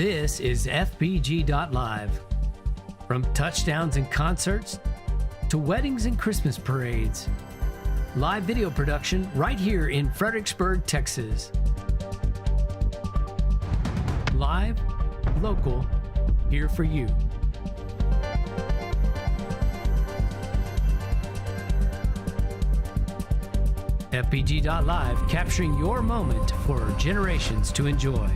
This is FBG.Live. From touchdowns and concerts to weddings and Christmas parades. Live video production right here in Fredericksburg, Texas. Live, local, here for you. FBG.Live, capturing your moment for generations to enjoy.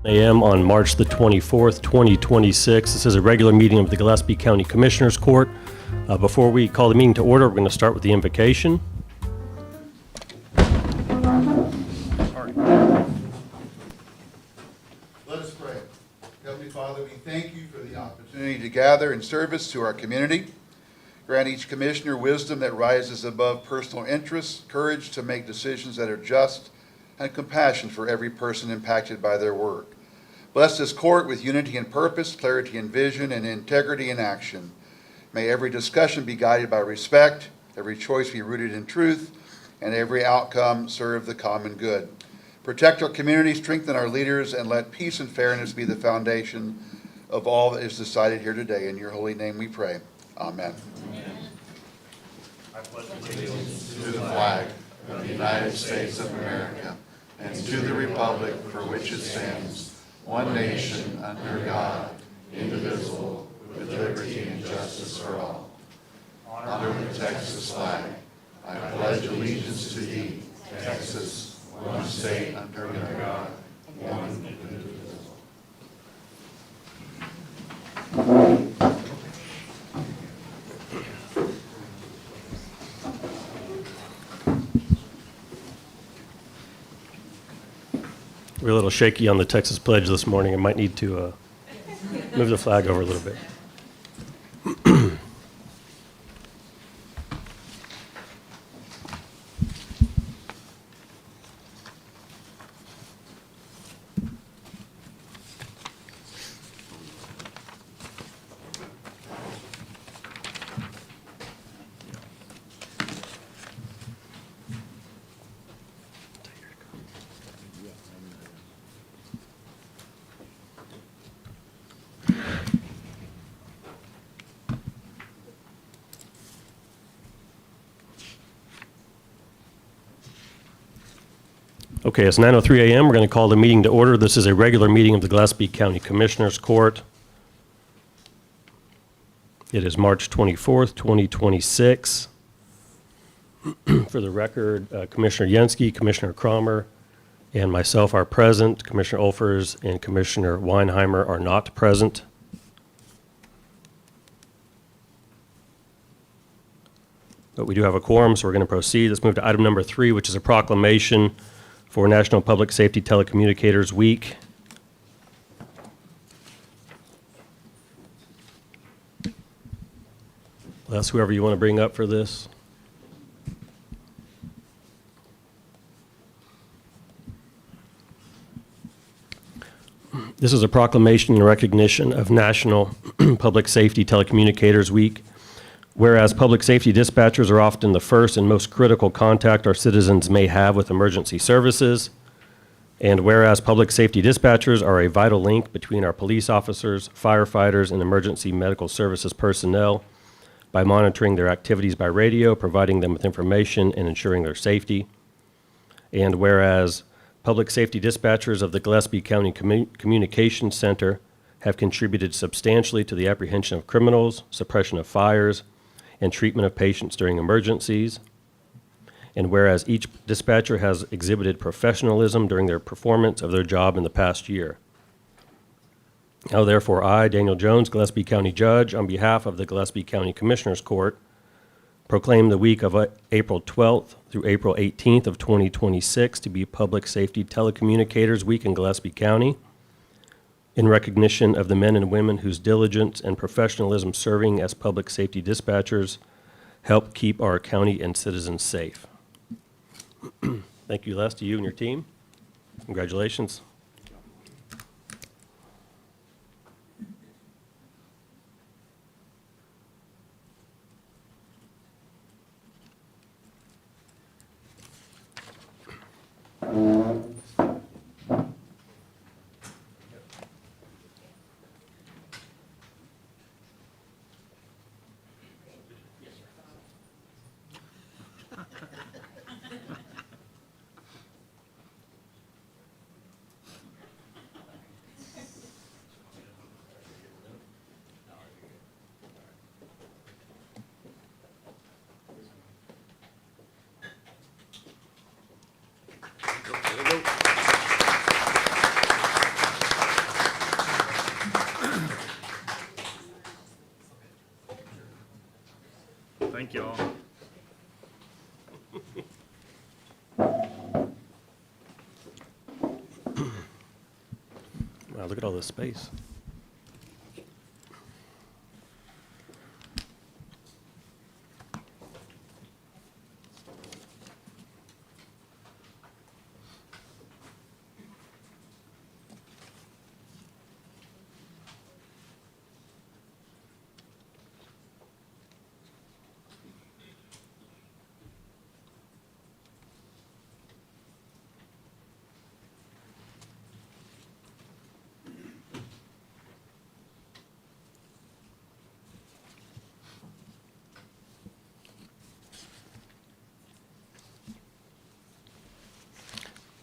A.M. on March the 24th, 2026. This is a regular meeting of the Gillespie County Commissioners Court. Before we call the meeting to order, we're going to start with the invocation. Let us pray. Heavenly Father, we thank you for the opportunity to gather in service to our community. Grant each commissioner wisdom that rises above personal interests, courage to make decisions that are just, and compassion for every person impacted by their work. Bless this court with unity in purpose, clarity in vision, and integrity in action. May every discussion be guided by respect, every choice be rooted in truth, and every outcome serve the common good. Protect our community, strengthen our leaders, and let peace and fairness be the foundation of all that is decided here today. In your holy name we pray. Amen. Amen. I pledge allegiance to the flag of the United States of America and to the republic for which it stands, one nation, under God, indivisible, with liberty and justice for all. Honor the Texas flag. I pledge allegiance to thee, Texas, one state, under God, one indivisible. We're a little shaky on the Texas pledge this morning. I might need to move the flag over a little bit. Okay, it's 9:03 a.m. We're going to call the meeting to order. This is a regular meeting of the Gillespie County Commissioners Court. It is March 24th, 2026. For the record, Commissioner Gillespie, Commissioner Cromer, and myself are present. Commissioner Olfers and Commissioner Weinheimer are not present. But we do have a quorum, so we're going to proceed. Let's move to item number 3, which is a proclamation for National Public Safety Telecommunicators Week. Les, whoever you want to bring up for this. This is a proclamation in recognition of National Public Safety Telecommunicators Week. Whereas public safety dispatchers are often the first and most critical contact our citizens may have with emergency services, and whereas public safety dispatchers are a vital link between our police officers, firefighters, and emergency medical services personnel by monitoring their activities by radio, providing them with information, and ensuring their safety, and whereas public safety dispatchers of the Gillespie County Communications Center have contributed substantially to the apprehension of criminals, suppression of fires, and treatment of patients during emergencies. And whereas each dispatcher has exhibited professionalism during their performance of their job in the past year. Now therefore I, Daniel Jones, Gillespie County Judge, on behalf of the Gillespie County Commissioners Court, proclaim the week of April 12th through April 18th of 2026 to be Public Safety Telecommunicators Week in Gillespie County, in recognition of the men and women whose diligence and professionalism serving as public safety dispatchers help keep our county and citizens safe. Thank you, Les, to you and your team. Congratulations. Thank you all. Wow, look at all this space.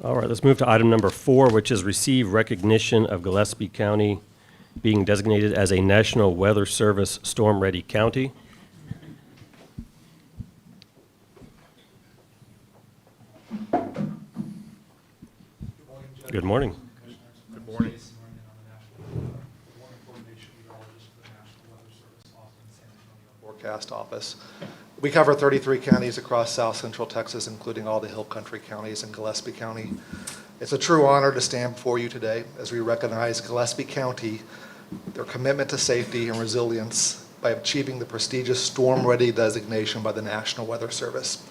All right, let's move to item number 4, which is receive recognition of Gillespie County being designated as a National Weather Service storm-ready county. Good morning. Good morning. Forecast Office. We cover 33 counties across South Central Texas, including all the Hill Country counties and Gillespie County. It's a true honor to stand before you today as we recognize Gillespie County, their commitment to safety and resilience by achieving the prestigious storm-ready designation by the National Weather Service.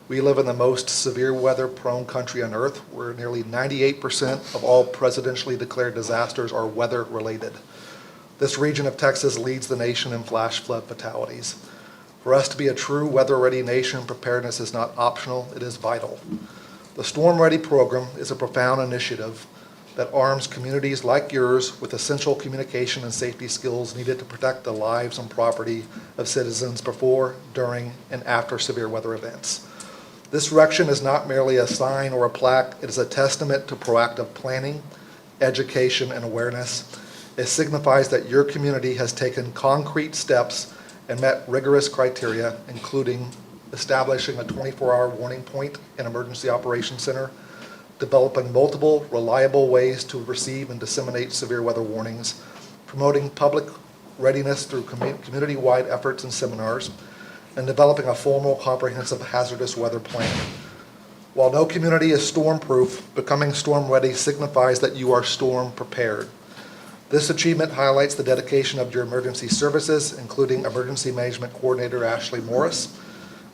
We live in the most severe weather-prone country on earth, where nearly 98% of all presidentially declared disasters are weather-related. This region of Texas leads the nation in flash flood fatalities. For us to be a true weather-ready nation, preparedness is not optional, it is vital. The Storm Ready program is a profound initiative that arms communities like yours with essential communication and safety skills needed to protect the lives and property of citizens before, during, and after severe weather events. This erection is not merely a sign or a plaque, it is a testament to proactive planning, education, and awareness. It signifies that your community has taken concrete steps and met rigorous criteria, including establishing a 24-hour warning point and emergency operations center, developing multiple reliable ways to receive and disseminate severe weather warnings, promoting public readiness through community-wide efforts and seminars, and developing a formal comprehensive hazardous weather plan. While no community is storm-proof, becoming storm-ready signifies that you are storm-prepared. This achievement highlights the dedication of your emergency services, including Emergency Management Coordinator Ashley Morris.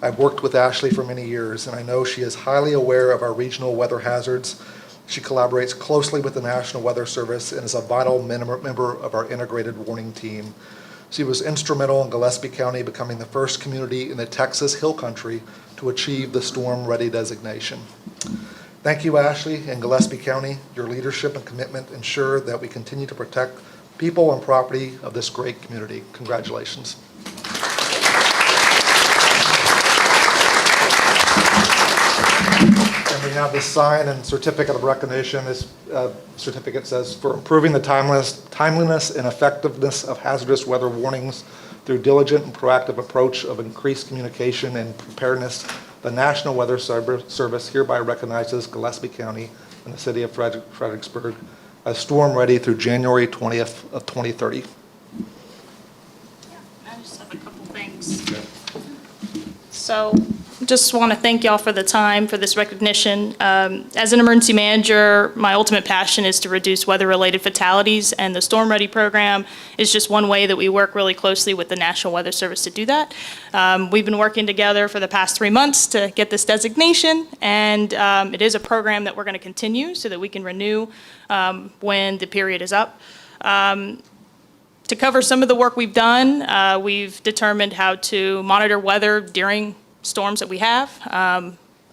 I've worked with Ashley for many years, and I know she is highly aware of our regional weather hazards. She collaborates closely with the National Weather Service and is a vital member of our integrated warning team. She was instrumental in Gillespie County becoming the first community in the Texas Hill Country to achieve the Storm Ready designation. Thank you, Ashley and Gillespie County. Your leadership and commitment ensure that we continue to protect people and property of this great community. Congratulations. And we have this sign and certificate of recognition. This certificate says, for improving the timeliness and effectiveness of hazardous weather warnings through diligent and proactive approach of increased communication and preparedness, the National Weather Service hereby recognizes Gillespie County and the city of Fredericksburg as storm ready through January 20th of 2030. I just have a couple things. So just want to thank y'all for the time, for this recognition. As an emergency manager, my ultimate passion is to reduce weather-related fatalities, and the Storm Ready program is just one way that we work really closely with the National Weather Service to do that. We've been working together for the past 3 months to get this designation, and it is a program that we're going to continue so that we can renew when the period is up. To cover some of the work we've done, we've determined how to monitor weather during storms that we have.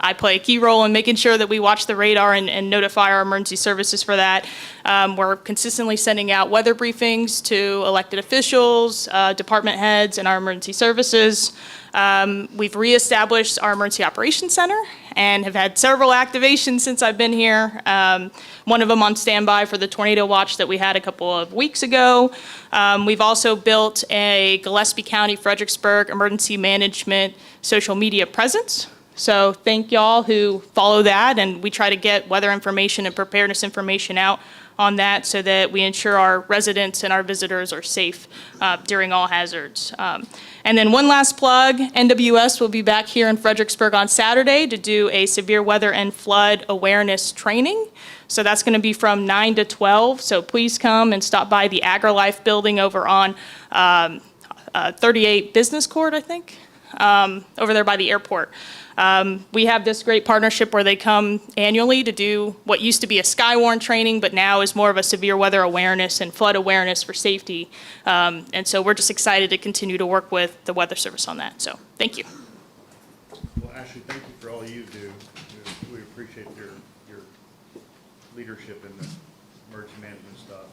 I play a key role in making sure that we watch the radar and notify our emergency services for that. We're consistently sending out weather briefings to elected officials, department heads, and our emergency services. We've reestablished our Emergency Operations Center and have had several activations since I've been here. One of them on standby for the tornado watch that we had a couple of weeks ago. We've also built a Gillespie County, Fredericksburg emergency management social media presence. So thank y'all who follow that, and we try to get weather information and preparedness information out on that so that we ensure our residents and our visitors are safe during all hazards. And then one last plug, NWS will be back here in Fredericksburg on Saturday to do a severe weather and flood awareness training. So that's going to be from 9 to 12. So please come and stop by the AgriLife building over on 38 Business Court, I think, over there by the airport. We have this great partnership where they come annually to do what used to be a Skywarn training, but now is more of a severe weather awareness and flood awareness for safety. And so we're just excited to continue to work with the Weather Service on that. So thank you. Well, Ashley, thank you for all you do. We appreciate your leadership in the emergency management stuff.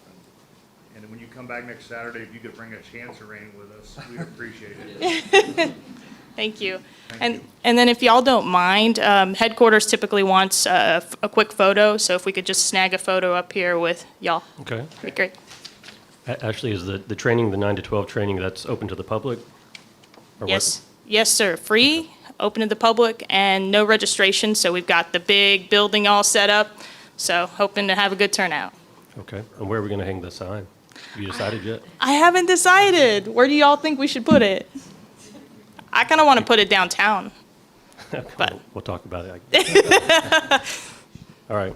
And when you come back next Saturday, if you could bring a chance of rain with us, we'd appreciate it. Thank you. Thank you. And then if y'all don't mind, headquarters typically wants a quick photo, so if we could just snag a photo up here with y'all, Okay. that'd be great. Ashley, is the training, the 9 to 12 training, that's open to the public? Or what? Yes, yes, sir. Free, open to the public, and no registration. So we've got the big building all set up. So hoping to have a good turnout. Okay. And where are we going to hang the sign? Have you decided yet? I haven't decided. Where do y'all think we should put it? I kind of want to put it downtown. But We'll talk about it. All right.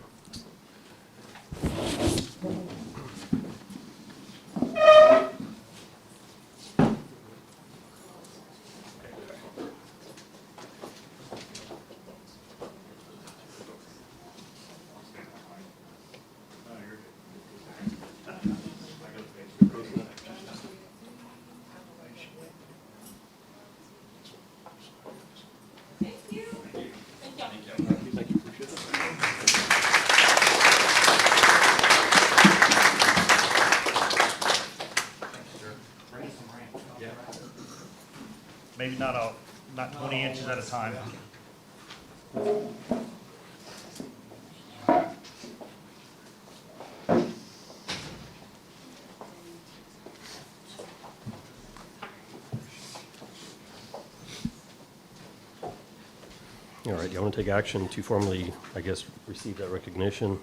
Maybe not 20 inches at a time. All right. Do you want to take action to formally, I guess, receive that recognition?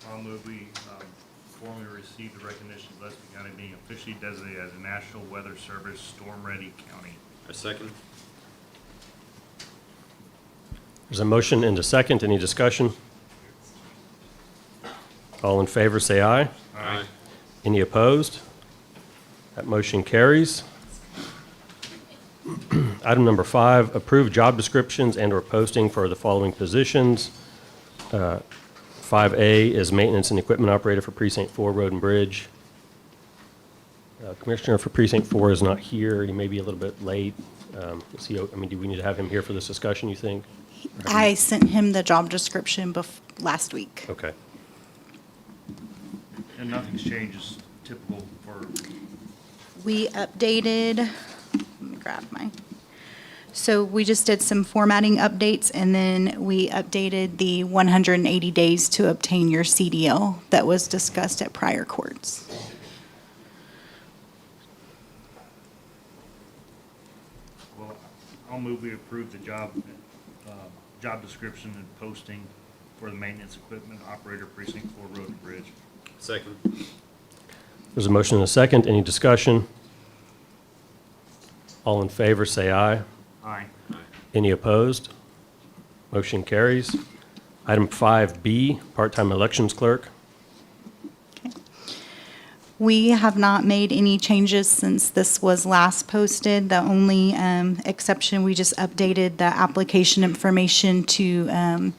I'll move we formally receive the recognition of Gillespie County being officially designated as a National Weather Service Storm Ready County. A second. There's a motion and a second. Any discussion? All in favor, say aye. Aye. Any opposed? That motion carries. Item number 5, approve job descriptions and/or posting for the following positions. 5A is maintenance and equipment operator for Precinct 4 Road and Bridge. Commissioner for Precinct 4 is not here. He may be a little bit late. Do we need to have him here for this discussion, you think? I sent him the job description last week. Okay. And nothing's changed, it's typical for, We updated, let me grab so we just did some formatting updates, and then we updated the 180 days to obtain your CDL that was discussed at prior courts. well, I'll move we approve the job description and posting for the maintenance equipment operator Precinct 4 Road and Bridge. Second. There's a motion and a second. Any discussion? All in favor, say aye. Aye. Any opposed? Motion carries. Item 5B, part-time elections clerk. We have not made any changes since this was last posted. The only exception, we just updated the application information to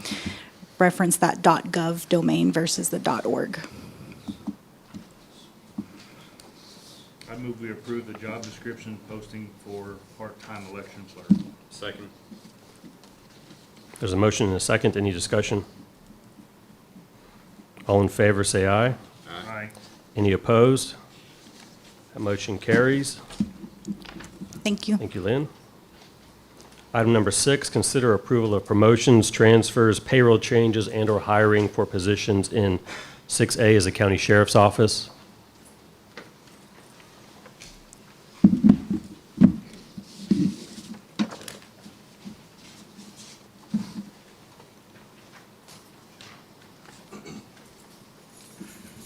reference that .gov domain versus the .org. I move we approve the job description posting for part-time election clerk. Second. There's a motion and a second. Any discussion? All in favor, say aye. Aye. Any opposed? That motion carries. Thank you. Thank you, Lynn. Item number 6, consider approval of promotions, transfers, payroll changes, and/or hiring for positions in 6A as the county sheriff's office.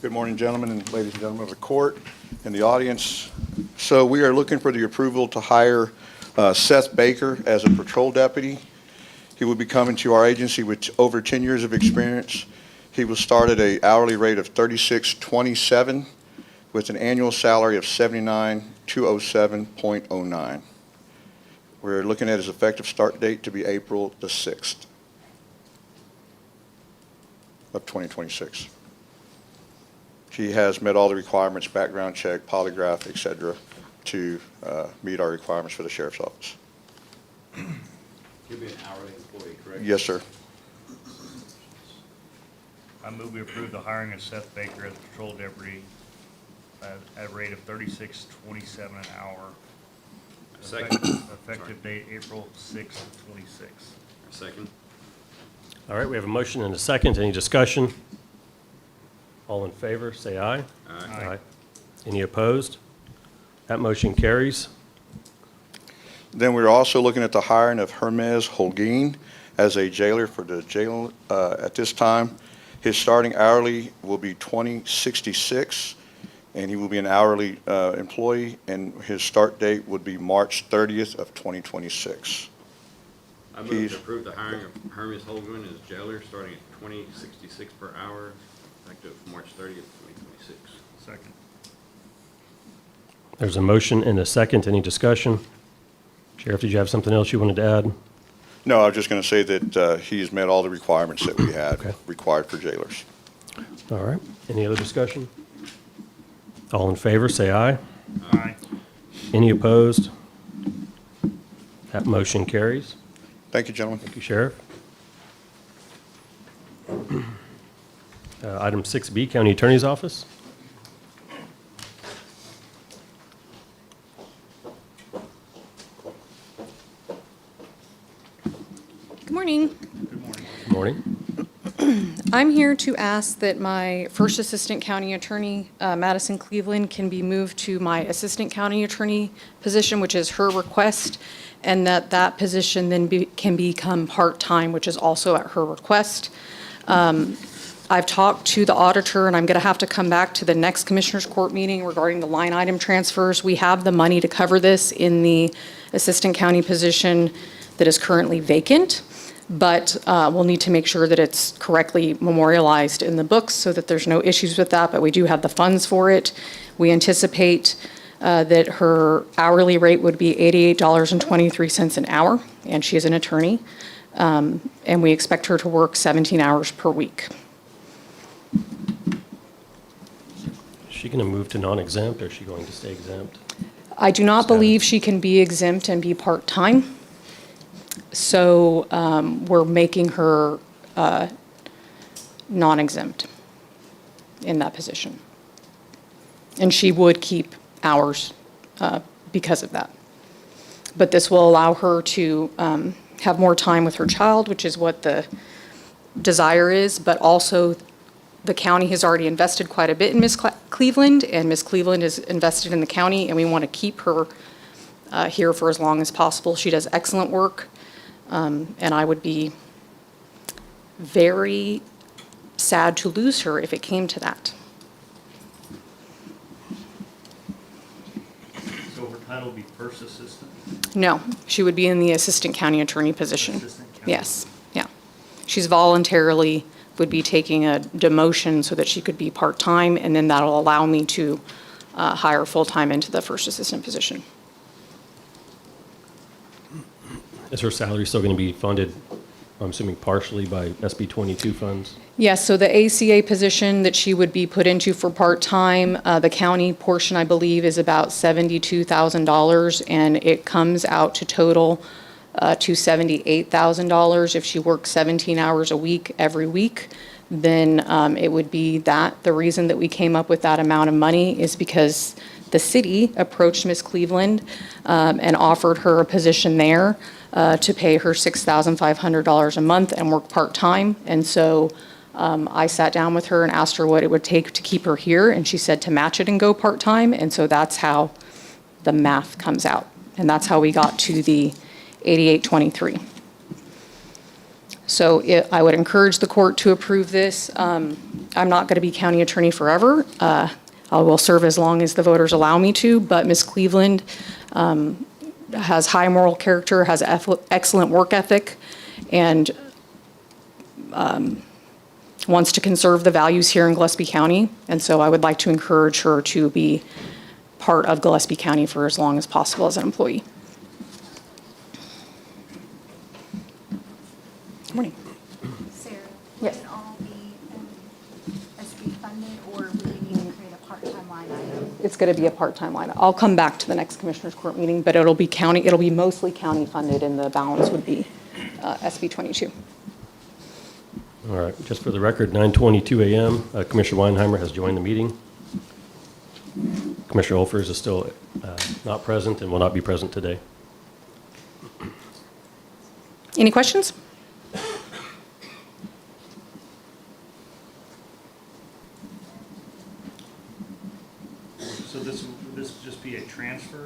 Good morning, gentlemen and ladies and gentlemen of the court and the audience. So we are looking for the approval to hire Seth Baker as a patrol deputy. He will be coming to our agency with over 10 years of experience. He will start at an hourly rate of $36.27 with an annual salary of $79,207.09. We're looking at his effective start date to be April the 6th of 2026. He has met all the requirements, background check, polygraph, et cetera, to meet our requirements for the sheriff's office. You'll be an hourly employee, correct? Yes, sir. I move we approve the hiring of Seth Baker as patrol deputy at a rate of $36.27 an hour. Second. Effective date April 6th of '26. Second. All right, we have a motion and a second. Any discussion? All in favor, say aye. Aye. Any opposed? That motion carries. Then we're also looking at the hiring of Hermes Holguin as a jailer for the jail at this time. His starting hourly will be $20.66, and he will be an hourly employee, and his start date would be March 30th of 2026. I move He's- to approve the hiring of Hermes Holguin as jailer, starting at $20.66 per hour, effective March 30th, 2026. Second. There's a motion and a second. Any discussion? Sheriff, did you have something else you wanted to add? No, I was just going to say that he's met all the requirements that we had Okay. required for jailers. All right. Any other discussion? All in favor, say aye. Aye. Any opposed? That motion carries. Thank you, gentlemen. Thank you, Sheriff. Item 6B, County Attorney's Office. Good morning. Good morning. Good morning. I'm here to ask that my first Assistant County Attorney, Madison Cleveland, can be moved to my Assistant County Attorney position, which is her request, and that position then can become part-time, which is also at her request. I've talked to the auditor, and I'm going to have to come back to the next Commissioners Court meeting regarding the line item transfers. We have the money to cover this in the Assistant County position that is currently vacant, but we'll need to make sure that it's correctly memorialized in the books so that there's no issues with that, but we do have the funds for it. We anticipate that her hourly rate would be $88.23 an hour, and she is an attorney, and we expect her to work 17 hours per week. Is she going to move to non-exempt, or is she going to stay exempt? I do not believe she can be exempt and be part-time. So we're making her non-exempt in that position. And she would keep hours because of that. But this will allow her to have more time with her child, which is what the desire is, but also the county has already invested quite a bit in Ms. Cleveland, and Ms. Cleveland is invested in the county, and we want to keep her here for as long as possible. She does excellent work, and I would be very sad to lose her if it came to that. title be first assistant? No, she would be in the assistant county attorney position. Assistant county. Yes, yeah. She's voluntarily would be taking a demotion so that she could be part-time, and then that'll allow me to hire full-time into the first assistant position. Is her salary still going to be funded, I'm assuming partially by SB 22 funds? Yes, so the ACA position that she would be put into for part-time, the county portion, I believe, is about $72,000, and it comes out to total to $78,000. If she works 17 hours a week every week, then it would be that. The reason that we came up with that amount of money is because the city approached Ms. Cleveland and offered her a position there to pay her $6,500 a month and work part-time. And so I sat down with her and asked her what it would take to keep her here, and she said to match it and go part-time. And so that's how the math comes out. And that's how we got to the 8823. So I would encourage the court to approve this. I'm not going to be county attorney forever. I will serve as long as the voters allow me to, but Ms. Cleveland has high moral character, has excellent work ethic, and wants to conserve the values here in Gillespie County. And so I would like to encourage her to be part of Gillespie County for as long as possible as an employee. Good morning. Sarah? Yes. Would all be SB funded, or will we need to create a part-time line item? It's going to be a part-time line. I'll come back to the next Commissioners Court meeting, but it'll be mostly county funded, and the balance would be SB 22. All right, just for the record, 9:22 a.m., Commissioner Weinheimer has joined the meeting. Commissioner Olfers is still not present and will not be present today. Any questions? So this just be a transfer?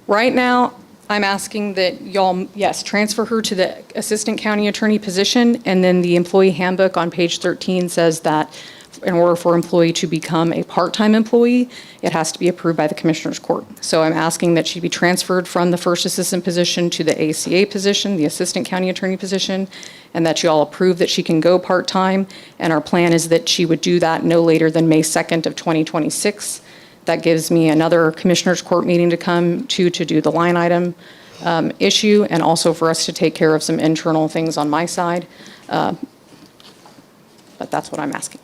Right now, I'm asking that y'all, yes, transfer her to the Assistant County Attorney position, and then the employee handbook on page 13 says that in order for an employee to become a part-time employee, it has to be approved by the Commissioners Court. So I'm asking that she be transferred from the first assistant position to the ACA position, the Assistant County Attorney position, and that you all approve that she can go part-time. And our plan is that she would do that no later than May 2nd of 2026. That gives me another Commissioners Court meeting to come to do the line item issue, and also for us to take care of some internal things on my side. But that's what I'm asking.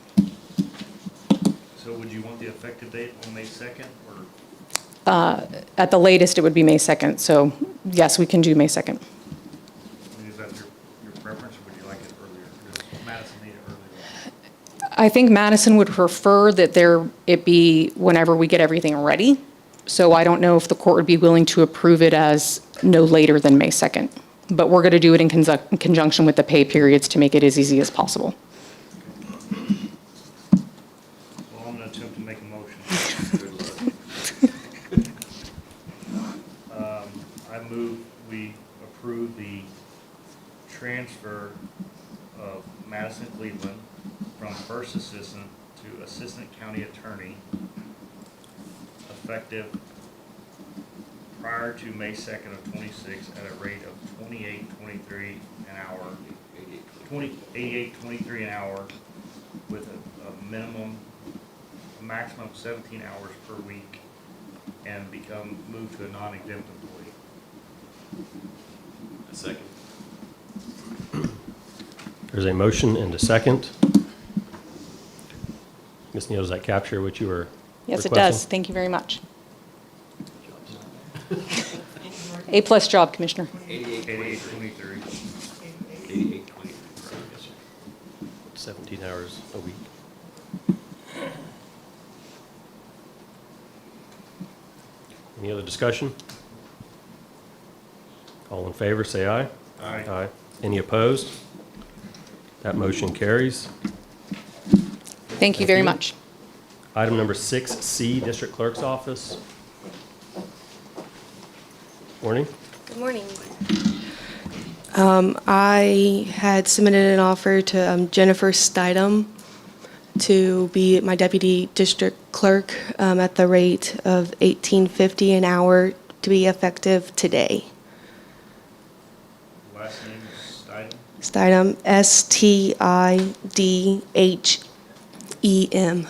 So would you want the effective date on May 2nd, or? At the latest, it would be May 2nd. So yes, we can do May 2nd. I mean, is that your preference, or would you like it earlier? Does Madison need it earlier? I think Madison would prefer that it be whenever we get everything ready. So I don't know if the court would be willing to approve it as no later than May 2nd. But we're going to do it in conjunction with the pay periods to make it as easy as possible. Well, I'm going to attempt to make a motion. I move we approve the transfer of Madison Cleveland from first assistant to assistant county attorney effective prior to May 2nd of 26 at a rate of $28.23 an hour, $88.23 an hour, with a maximum of 17 hours per week, and move to a non-exempt employee. A second. There's a motion and a second. Ms. Neal, does that capture what you were Yes, it requesting? does. Thank you very much. A+ job, Commissioner. 88.23. 88.23, yes, sir. 17 hours a week. Any other discussion? All in favor, say aye. Aye. Aye. Any opposed? That motion carries. Thank you very you. much. Item number 6C, District Clerk's Office. Morning. Good morning. I had submitted an offer to Jennifer Stidham to be my deputy district clerk at the rate of $18.50 an hour to be effective today. Last name is Stidham. Stidham, Stidhem.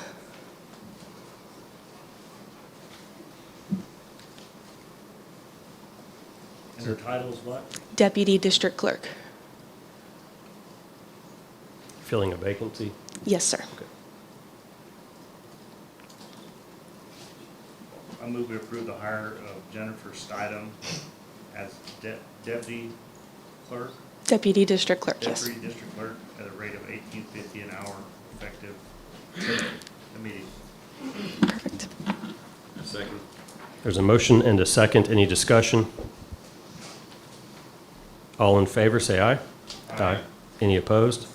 And her title is what? Deputy district clerk. Filling a vacancy? Yes, sir. I move we approve the hire of Jennifer Stidham as deputy clerk, Deputy district clerk, yes. deputy district clerk at a rate of $18.50 an hour, effective immediately. Perfect. Second. There's a motion and a second. Any discussion? All in favor, say aye. Aye. Any opposed?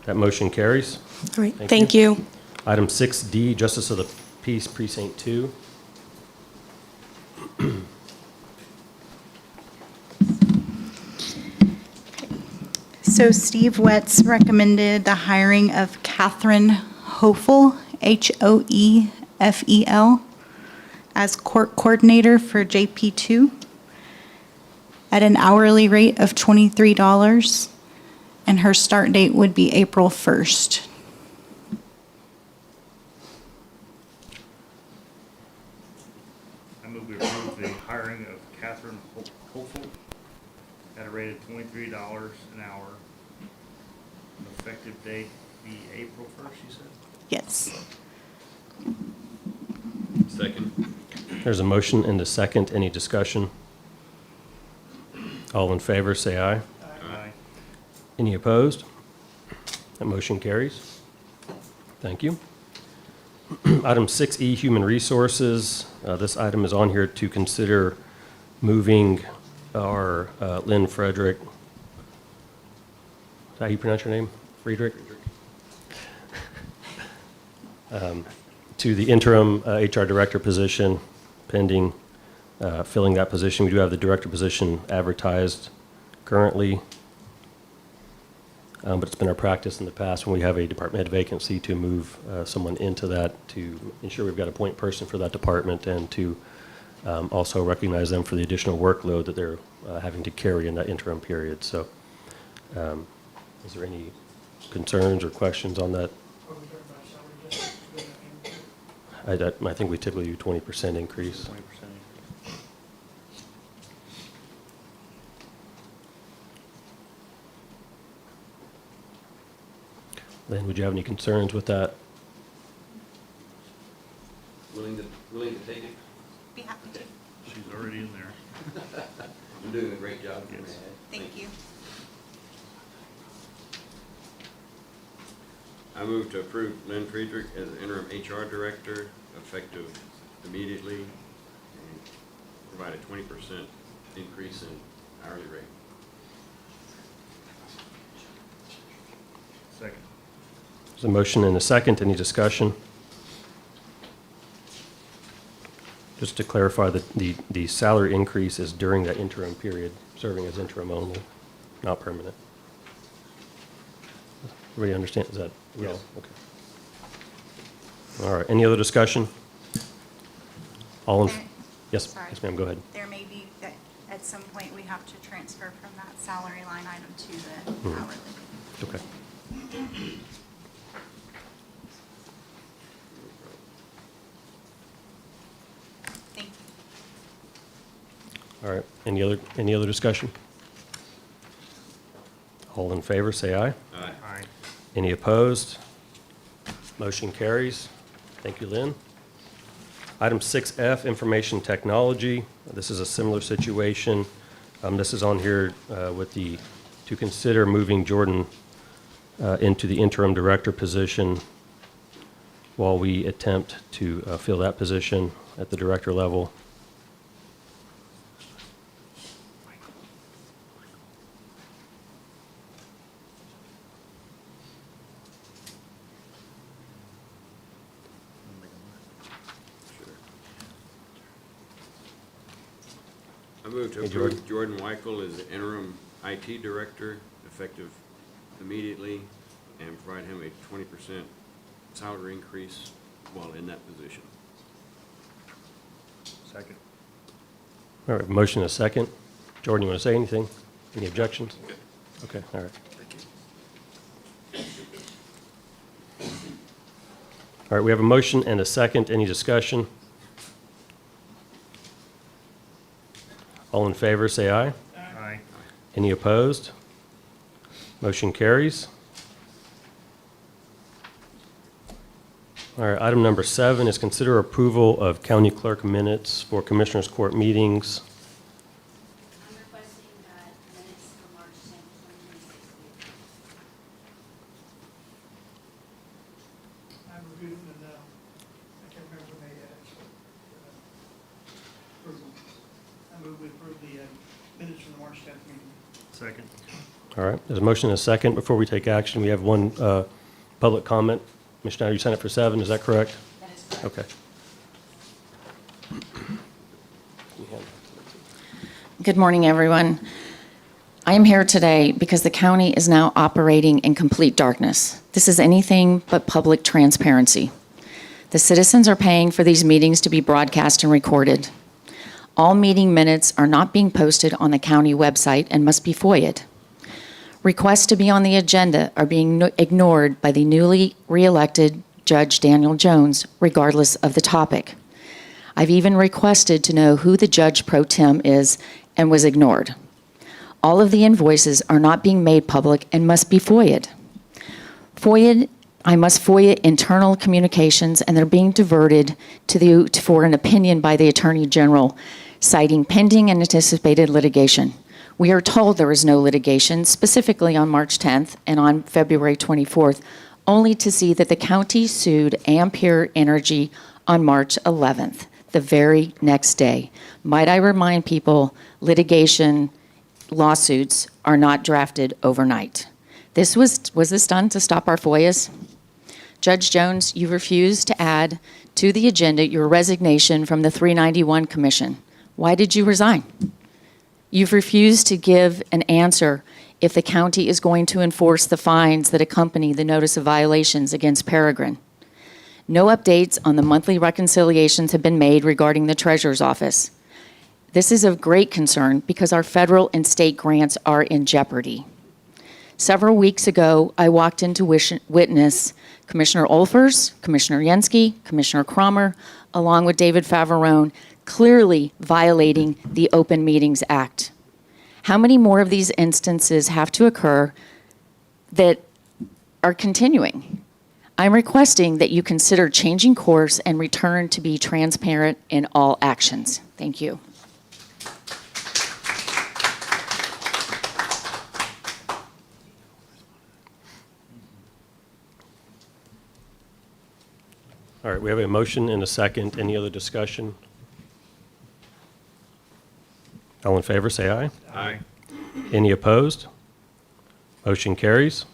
That motion carries. All right, Thank thank you. Item 6D, Justice of the Peace, Precinct 2. So Steve Wetz recommended the hiring of Catherine Hoefel, Hoefel, as court coordinator for JP2 at an hourly rate of $23, and her start date would be April 1st. I move we approve the hiring of Catherine Hopeful at a rate of $23 an hour. Effective date be April 1st, you said? Yes. Second. There's a motion and a second. Any discussion? All in favor, say aye. Aye. Any opposed? That motion carries. Thank you. Item 6E, Human Resources. This item is on here to consider moving our Lynn Frederick, is that how you pronounce your name? Friedrich? To the interim HR director position, pending filling that position. We do have the director position advertised currently, but it's been our practice in the past when we have a department head vacancy to move someone into that to ensure we've got a point person for that department and to also recognize them for the additional workload that they're having to carry in that interim period. So is there any concerns or questions on that? I think we typically do 20% increase. 20%. Lynn, would you have any concerns with that? Willing to take it? Be happy to. She's already in there. I'm doing a great job. Yes. Thank you. I move to approve Lynn Friedrich as interim HR director, effective immediately, and provide a 20% increase in hourly rate. Second. There's a motion and a second. Any discussion? Just to clarify, the salary increase is during that interim period, serving as interim only, not permanent. Everybody understand? Is that real? Yes. Okay. All right. Any other discussion? All in? There- Yes. Sorry. Yes, ma'am. Go ahead. There may be that at some point we have to transfer from that salary line item to the hourly. Okay. Thank you. All right. Any other discussion? All in favor, say aye. Aye. Aye. Any opposed? Motion carries. Thank you, Lynn. Item 6F, Information Technology. This is a similar situation. This is on here to consider moving Jordan into the interim director position while we attempt to fill that position at the director level. I move to Hey, approve Jordan Weichel as the interim IT director, effective immediately, and provide him a 20% salary increase while in that position. Second. All right, motion and a second. Jordan, you want to say anything? Any objections? Okay, all right. All right, we have a motion and a second. Any discussion? All in favor, say aye. Aye. Any opposed? Motion carries. All right, item number 7 is consider approval of county clerk minutes for Commissioners Court meetings. I'm requesting that minutes for March 10th, 2026. I reviewed them and I can't remember when they actually approved them. I move we approve the minutes from the March 10th meeting. Second. All right, there's a motion and a second. Before we take action, we have one public comment. Ms. Schneider, you signed up for 7, is that correct? That is correct. Okay. Good morning, everyone. I am here today because the county is now operating in complete darkness. This is anything but public transparency. The citizens are paying for these meetings to be broadcast and recorded. All meeting minutes are not being posted on the county website and must be FOIA'd. Requests to be on the agenda are being ignored by the newly re-elected Judge Daniel Jones, regardless of the topic. I've even requested to know who the judge pro tem is and was ignored. All of the invoices are not being made public and must be FOIA'd. I must FOIA internal communications, and they're being diverted for an opinion by the Attorney General, citing pending and anticipated litigation. We are told there is no litigation, specifically on March 10th and on February 24th, only to see that the county sued Ampere Energy on March 11th, the very next day. Might I remind people, litigation lawsuits are not drafted overnight. Was this done to stop our FOIAs? Judge Jones, you refused to add to the agenda your resignation from the 391 Commission. Why did you resign? You've refused to give an answer if the county is going to enforce the fines that accompany the notice of violations against Peregrine. No updates on the monthly reconciliations have been made regarding the Treasurer's Office. This is of great concern because our federal and state grants are in jeopardy. Several weeks ago, I walked in to witness Commissioner Olfers, Commissioner Yenske, Commissioner Cromer, along with David Favarone, clearly violating the Open Meetings Act. How many more of these instances have to occur that are continuing? I'm requesting that you consider changing course and return to be transparent in all actions. Thank you. All right, we have a motion and a second. Any other discussion? All in favor, say aye. Aye. Any opposed? Motion carries.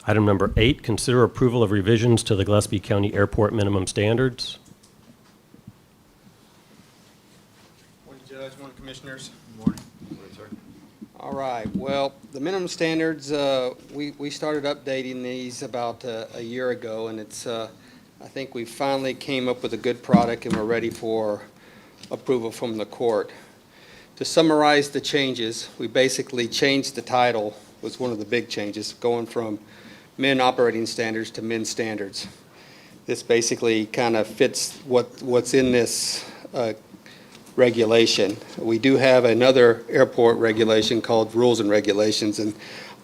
Item number 8, consider approval of revisions to the Gillespie County Airport minimum standards. Morning, Judge. Morning, Commissioners. Morning. Morning, sir. All right. Well, the minimum standards, we started updating these about a year ago, and it's I think we finally came up with a good product, and we're ready for approval from the court. To summarize the changes, we basically changed the title, was one of the big changes, going from min operating standards to min standards. This basically kind of fits what's in this regulation. We do have another airport regulation called rules and regulations, and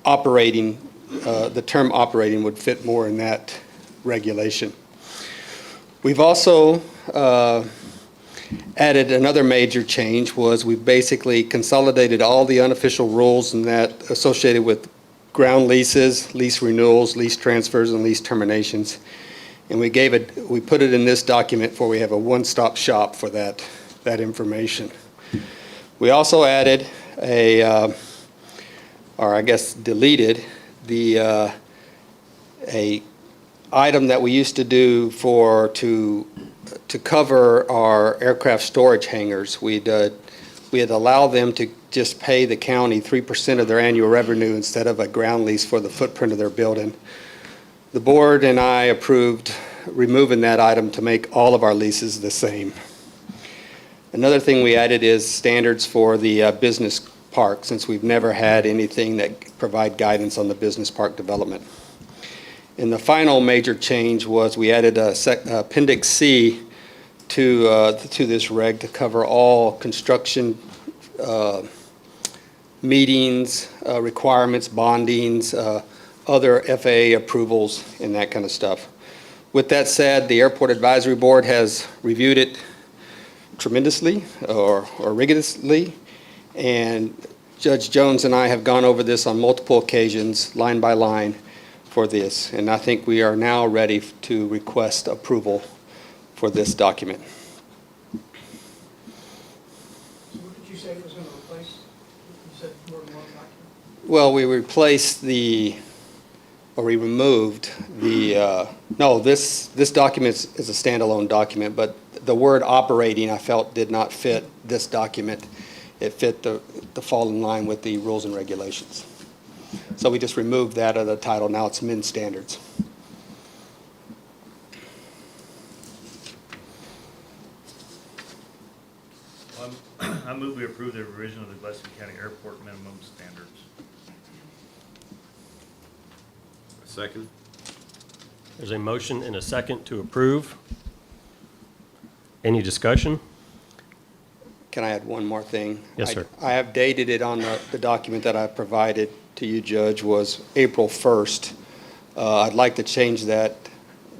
operating, the term operating would fit more in that regulation. We've also added another major change, was we've basically consolidated all the unofficial rules and that associated with ground leases, lease renewals, lease transfers, and lease terminations. And we put it in this document where we have a one-stop shop for that information. We also added or I guess deleted a item that we used to do to cover our aircraft storage hangars. We had allowed them just pay the county 3% of their annual revenue instead of a ground lease for the footprint of their building. The board and I approved removing that item to make all of our leases the same. Another thing we added is standards for the business park, since we've never had anything that provide guidance on the business park development. And the final major change was we added a Appendix C to this reg to cover all construction meetings, requirements, bondings, other FAA approvals, and that kind of stuff. With that said, the Airport Advisory Board has reviewed it tremendously or rigorously, and Judge Jones and I have gone over this on multiple occasions, line by line, for this, and I think we are now ready to request approval for this document. So what did you say it was going to replace? You said more than one document? Well, we replaced we removed no, this document is a standalone document, but the word operating I felt did not fit this document. It fit to fall in line with the rules and regulations. So we just removed that out of the title. Now it's MIN standards. I move we approve the revision of the Gillespie County Airport minimum standards. Second? There's a motion and a second to approve. Any discussion? Can I add one more thing? Yes, sir. I have dated it on the document that I provided to you, Judge, was April 1st. I'd like to change that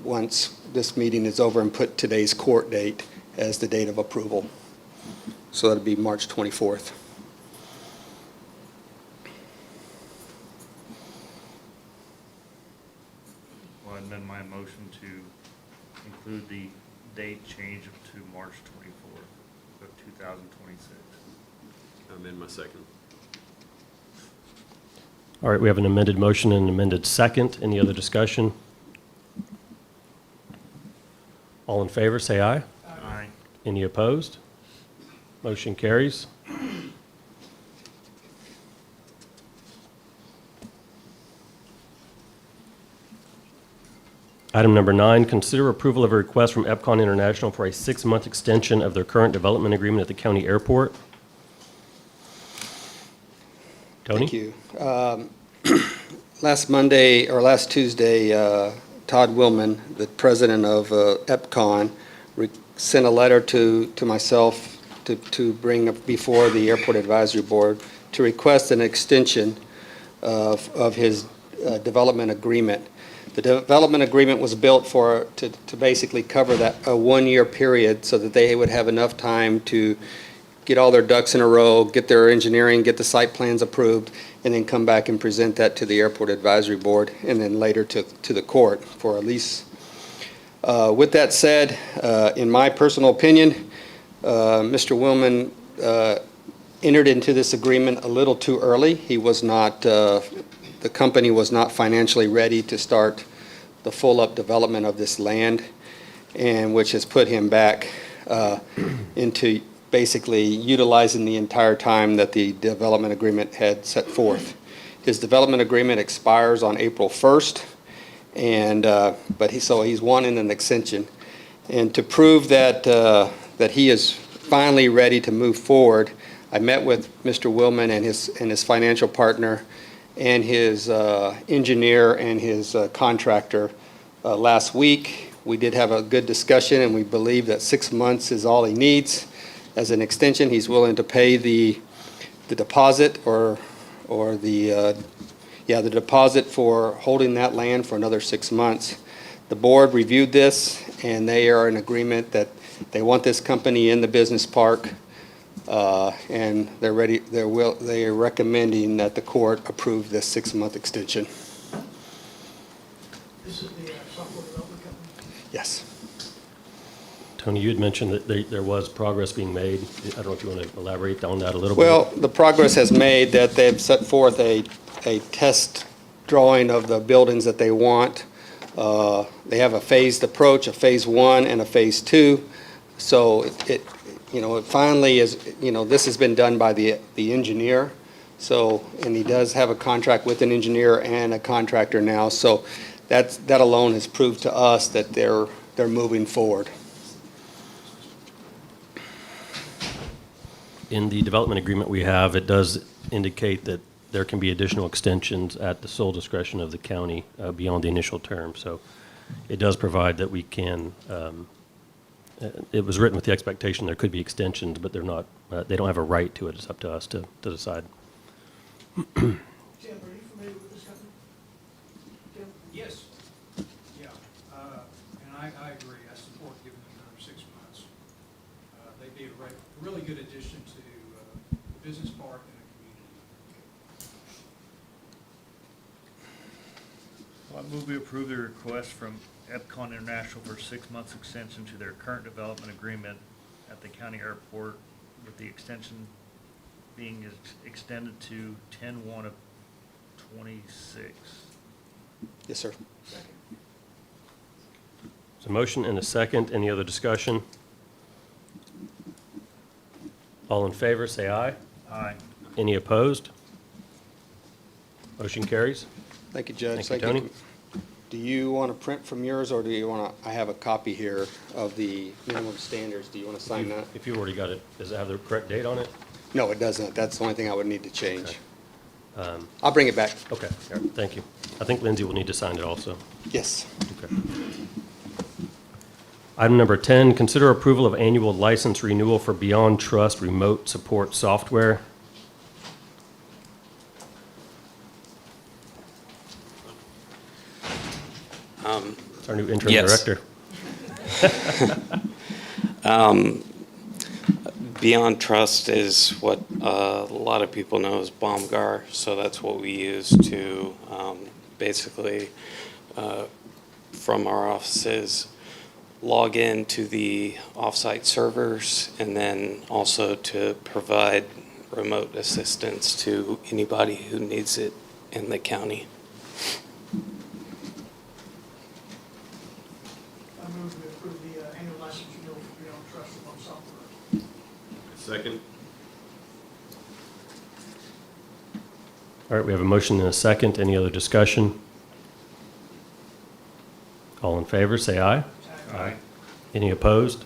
once this meeting is over and put today's court date as the date of approval. So that'd be March 24th. Well, I amend my motion to include the date change to March 24th of 2026. I amend my second. All right, we have an amended motion and an amended second. Any other discussion? All in favor, say aye. Aye. Any opposed? Motion carries. Item number 9, consider approval of a request from Epcon International for a 6-month extension of their current development agreement at the county airport. Tony? Thank you. Last Tuesday, Todd Willman, the president of Epcon, sent a letter to myself to bring before the Airport Advisory Board to request an extension of his development agreement. The development agreement was built to basically cover that a 1-year period so that they would have enough time to get all their ducks in a row, get their engineering, get the site plans approved, and then come back and present that to the Airport Advisory Board, and then later to the court for a lease. With that said, in my personal opinion, Mr. Willman entered into this agreement a little too early. He was not, the company was not financially ready to start the full-up development of this land, and which has put him back into basically utilizing the entire time that the development agreement had set forth. His development agreement expires on April 1st, and but he's wanting an extension. And to prove that that he is finally ready to move forward, I met with Mr. Willman and his financial partner and his engineer and his contractor last week. We did have a good discussion, and we believe that 6 months is all he needs. As an extension, he's willing to pay the deposit or the deposit for holding that land for another 6 months. The board reviewed this, and they are in agreement that they want this company in the business park, and they're ready. They are recommending that the court approve this 6-month extension. This is the software development company? Yes. Tony, you had mentioned that there was progress being made. I don't know if you want to elaborate on that a little bit. Well, the progress has made that they've set forth a test drawing of the buildings that they want. They have a phased approach, a phase 1 and a phase 2. So it finally is, this has been done by the engineer. So, and he does have a contract with an engineer and a contractor now. So that alone has proved to us that they're moving forward. In the development agreement we have, it does indicate that there can be additional extensions at the sole discretion of the county beyond the initial term. So it does provide that we can, it was written with the expectation there could be extensions, but they're not, they don't have a right to it. It's up to us to decide. Tim, are you familiar with this company? Tim? Yes. Yeah, and I agree. I support giving them another 6 months. They'd be a really good addition to the business park and the community. Well, I move we approve the request from Epcon International for a 6 months extension to their current development agreement at the county airport, with the extension being extended to 10/1 of 26. Yes, sir. So a motion and a second. Any other discussion? All in favor, say aye. Aye. Any opposed? Motion carries. Thank you, Judge. Thank you, Tony. Do you want to print from yours, or do you want to, I have a copy here of the minimum standards. Do you want to sign that? If you've already got it, does it have the correct date on it? No, it doesn't. That's the only thing I would need to change. Okay. I'll bring it back. Okay, all right, thank you. I think Lindsay will need to sign it also. Yes. Okay. Item number 10, consider approval of annual license renewal for Beyond Trust remote support software. It's our new interim Yes. director. Beyond Trust is what a lot of people know as Bomgar, so that's what we use to basically, from our offices, log in to the offsite servers, and then also to provide remote assistance to anybody who needs it in the county. I move we approve the annual license renewal for Beyond Trust Remote Software. Second? All right, we have a motion and a second. Any other discussion? All in favor, say aye. Aye. Any opposed?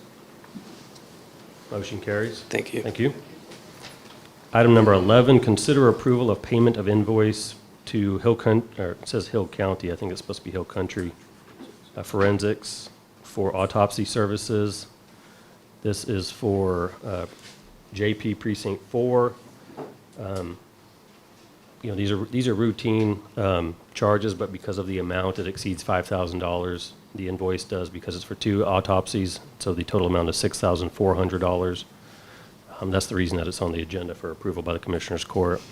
Motion carries. Thank you. Thank you. Item number 11, consider approval of payment of invoice to it says Hill County, I think it's supposed to be Hill Country Forensics for autopsy services. This is for JP Precinct 4. These are routine charges, but because of the amount, it exceeds $5,000. The invoice does because it's for 2 autopsies, so the total amount is $6,400. That's the reason that it's on the agenda for approval by the Commissioners Court.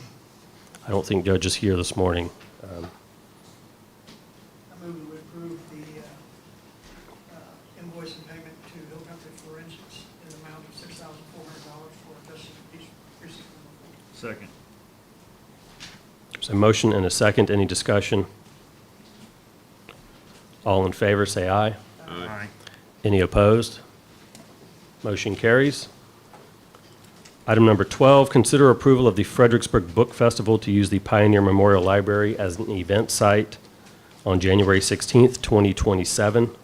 I don't think Judge is here this morning. I move we approve the invoice and payment to Hill Country Forensics in the amount of $6,400 for Justice Precinct Number 4. Second. There's a motion and a second. Any discussion? All in favor, say aye. Aye. Any opposed? Motion carries. Item number 12, consider approval of the Fredericksburg Book Festival to use the Pioneer Memorial Library as an event site on January 16th, 2027.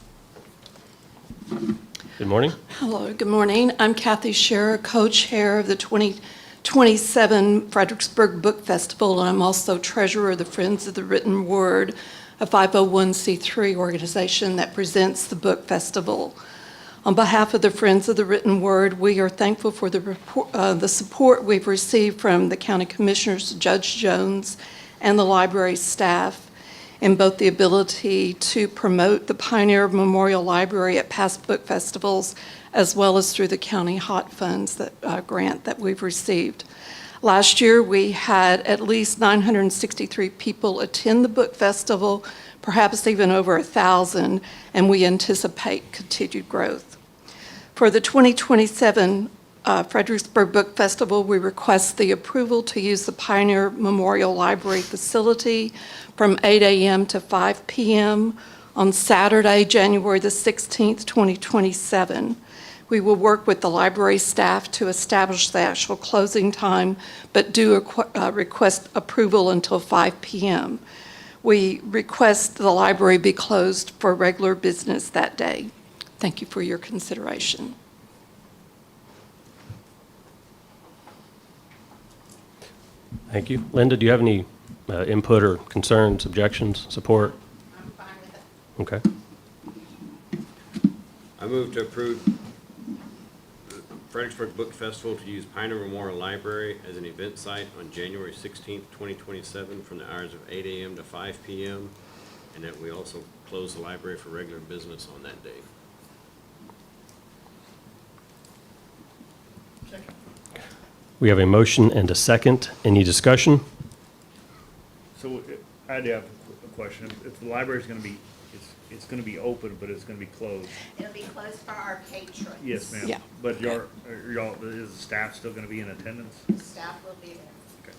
Good morning. Hello, good morning. I'm Kathy Scherer, co-chair of the 2027 Fredericksburg Book Festival, and I'm also treasurer of the Friends of the Written Word, a 501c3 organization that presents the book festival. On behalf of the Friends of the Written Word, we are thankful for the support we've received from the County Commissioners, Judge Jones, and the library staff in both the ability to promote the Pioneer Memorial Library at past book festivals, as well as through the county hot funds grant that we've received. Last year, we had at least 963 people attend the book festival, perhaps even over 1,000, and we anticipate continued growth. For the 2027 Fredericksburg Book Festival, we request the approval to use the Pioneer Memorial Library facility from 8 a.m. to 5 p.m. on Saturday, January the 16th, 2027. We will work with the library staff to establish the actual closing time, but do request approval until 5 p.m. We request the library be closed for regular business that day. Thank you for your consideration. Thank you. Linda, do you have any input or concerns, objections, support? I'm fine with it. Okay. I move to approve the Fredericksburg Book Festival to use Pioneer Memorial Library as an event site on January 16th, 2027, from the hours of 8 a.m. to 5 p.m., and that we also close the library for regular business on that day. Second. We have a motion and a second. Any discussion? So I do have a question. If the library's going to be, it's going to be open, but it's going to be closed. It'll be closed for our patrons. Yes, ma'am. Yeah. But is the staff still going to be in attendance? Staff will be there. Okay.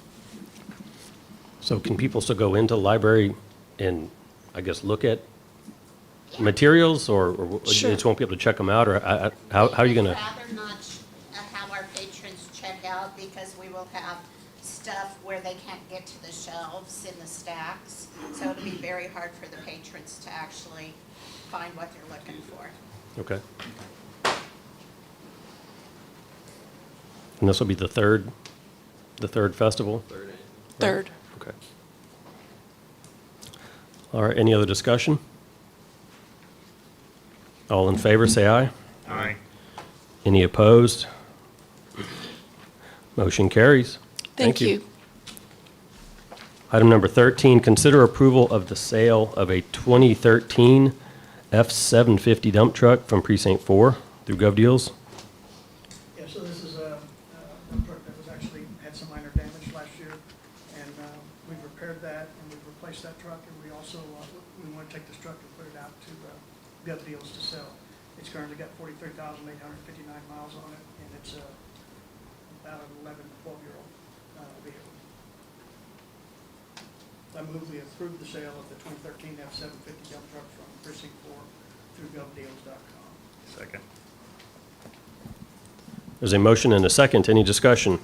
So can people still go into the library and, I guess, look at materials, or you Sure. just won't be able to check them out, or how are you going to? I'd rather not have our patrons check out, because we will have stuff where they can't get to the shelves in the stacks. So it'll be very hard for the patrons to actually find what they're looking for. Okay. And this will be the third festival? Third. Okay. All right, any other discussion? All in favor, say aye. Aye. Any opposed? Motion carries. Thank you. Item number 13, consider approval of the sale of a 2013 F-750 dump truck from Precinct 4 through GovDeals. Yeah, so this is a dump truck that was actually, had some minor damage last year, and we've repaired that, and we've replaced that truck, and we also, we want to take this truck and put it out to GovDeals to sell. It's currently got 43,859 miles on it, and it's about an 11 to 12-year-old vehicle. I move we approve the sale of the 2013 F-750 dump truck from Precinct 4 through GovDeals.com. Second. There's a motion and a second. Any discussion?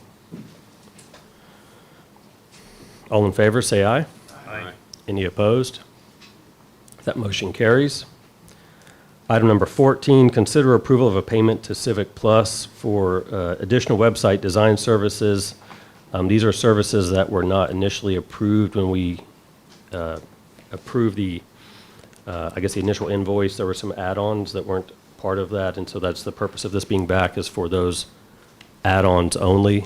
All in favor, say aye. Aye. Any opposed? That motion carries. Item number 14, consider approval of a payment to Civic Plus for additional website design services. These are services that were not initially approved when we approved the, I guess, the initial invoice. There were some add-ons that weren't part of that, and so that's the purpose of this being back, is for those add-ons only.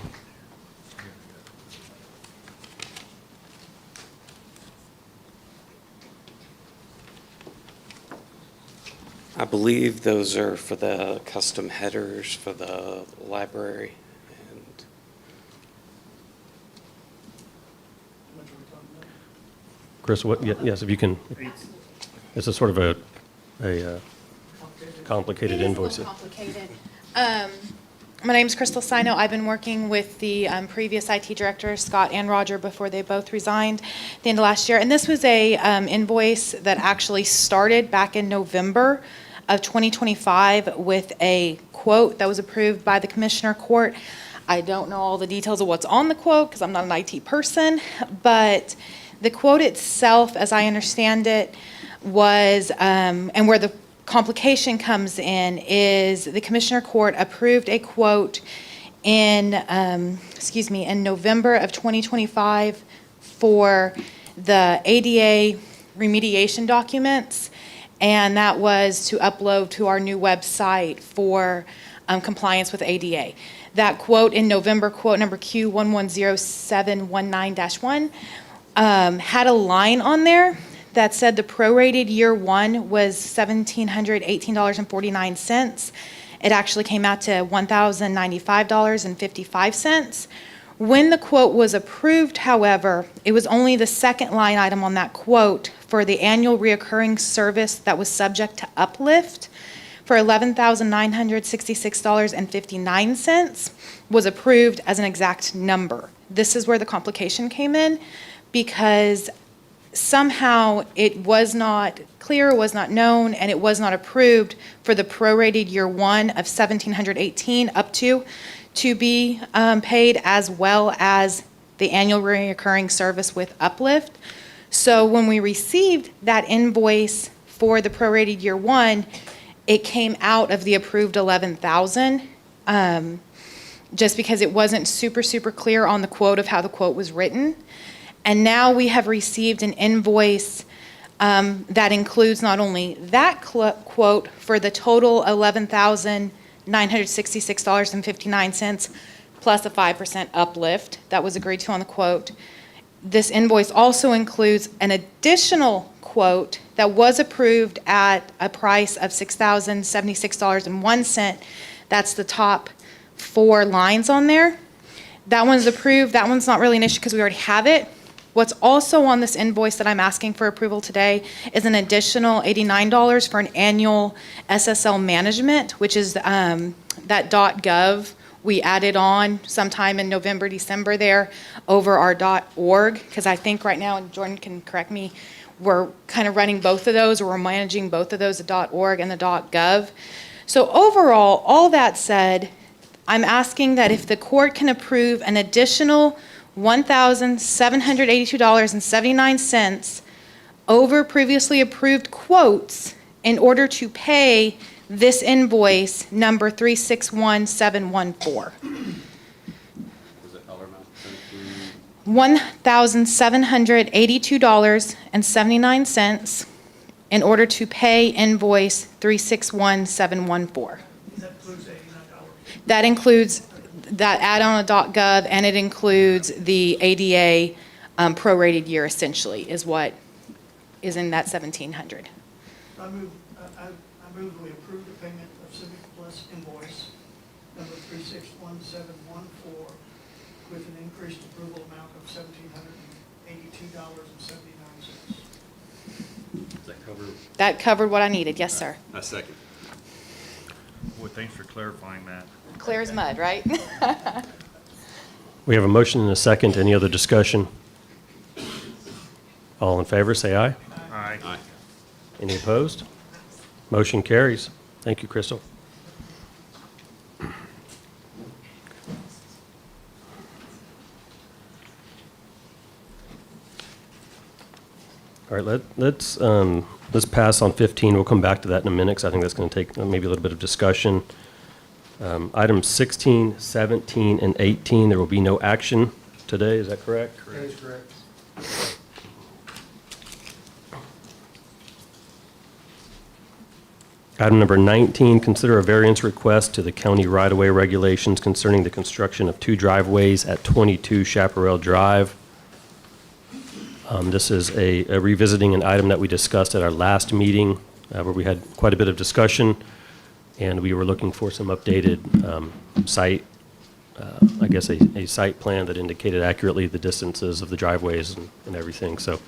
I believe those are for the custom headers for the library. And How much are we talking about? Chris, what, yes, if you can, it's a sort of a complicated invoice. It is a little complicated. My name's Crystal Sino. I've been working with the previous IT director, Scott and Roger, before they both resigned at the end of last year. And this was a invoice that actually started back in November of 2025 with a quote that was approved by the Commissioner Court. I don't know all the details of what's on the quote because I'm not an IT person, but the quote itself, as I understand it, was, and where the complication comes in, is the Commissioner Court approved a quote in November of 2025 for the ADA remediation documents, and that was to upload to our new website for compliance with ADA. That quote in November, quote number Q110719-1, had a line on there that said the prorated year one was $1,718.49. It actually came out to $1,095.55. When the quote was approved, however, it was only the second line item on that quote for the annual reoccurring service that was subject to uplift for $11,966.59 was approved as an exact number. This is where the complication came in, because somehow it was not clear, was not known, and it was not approved for the prorated year one of $1,718 up to be paid, as well as the annual recurring service with uplift. So when we received that invoice for the prorated year one, it came out of the approved 11,000, just because it wasn't super clear on the quote of how the quote was written. And now we have received an invoice that includes not only that quote for the total $11,966.59 plus a 5% uplift that was agreed to on the quote. This invoice also includes an additional quote that was approved at a price of $6,076.01. That's the top 4 lines on there. That one's approved. That one's not really an issue because we already have it. What's also on this invoice that I'm asking for approval today is an additional $89 for an annual SSL management, which is that .gov we added on sometime in November, December there over our .org, because I think right now, and Jordan can correct me, we're kind of running both of those, or we're managing both of those, the .org and the .gov. So overall, all that said, I'm asking that if the court can approve an additional $1,782.79 over previously approved quotes in order to pay this invoice number 361714. $1,782.79 in order to pay invoice 361714. That includes that add-on to .gov, and it includes the ADA prorated year, essentially, is what is in that $1,700. I move that we approve the payment of Civic Plus invoice number 361714 with an increased approval amount of $1,782.79. Does that cover? That covered what I needed, yes, sir. A second. Well, thanks for clarifying that. Clear as mud, right? We have a motion and a second. Any other discussion? All in favor, say aye. Aye. Aye. Any opposed? Motion carries. Thank you, Crystal. All right, let's pass on 15. We'll come back to that in a minute, because I think that's going to take maybe a little bit of discussion. Items 16, 17, and 18, there will be no action today. Is that correct? That is correct. Item number 19, consider a variance request to the county right-of-way regulations concerning the construction of 2 driveways at 22 Chaparral Drive. This is a revisiting an item that we discussed at our last meeting, where we had quite a bit of discussion, and we were looking for some updated site, I guess a site plan that indicated accurately the distances of the driveways and everything. So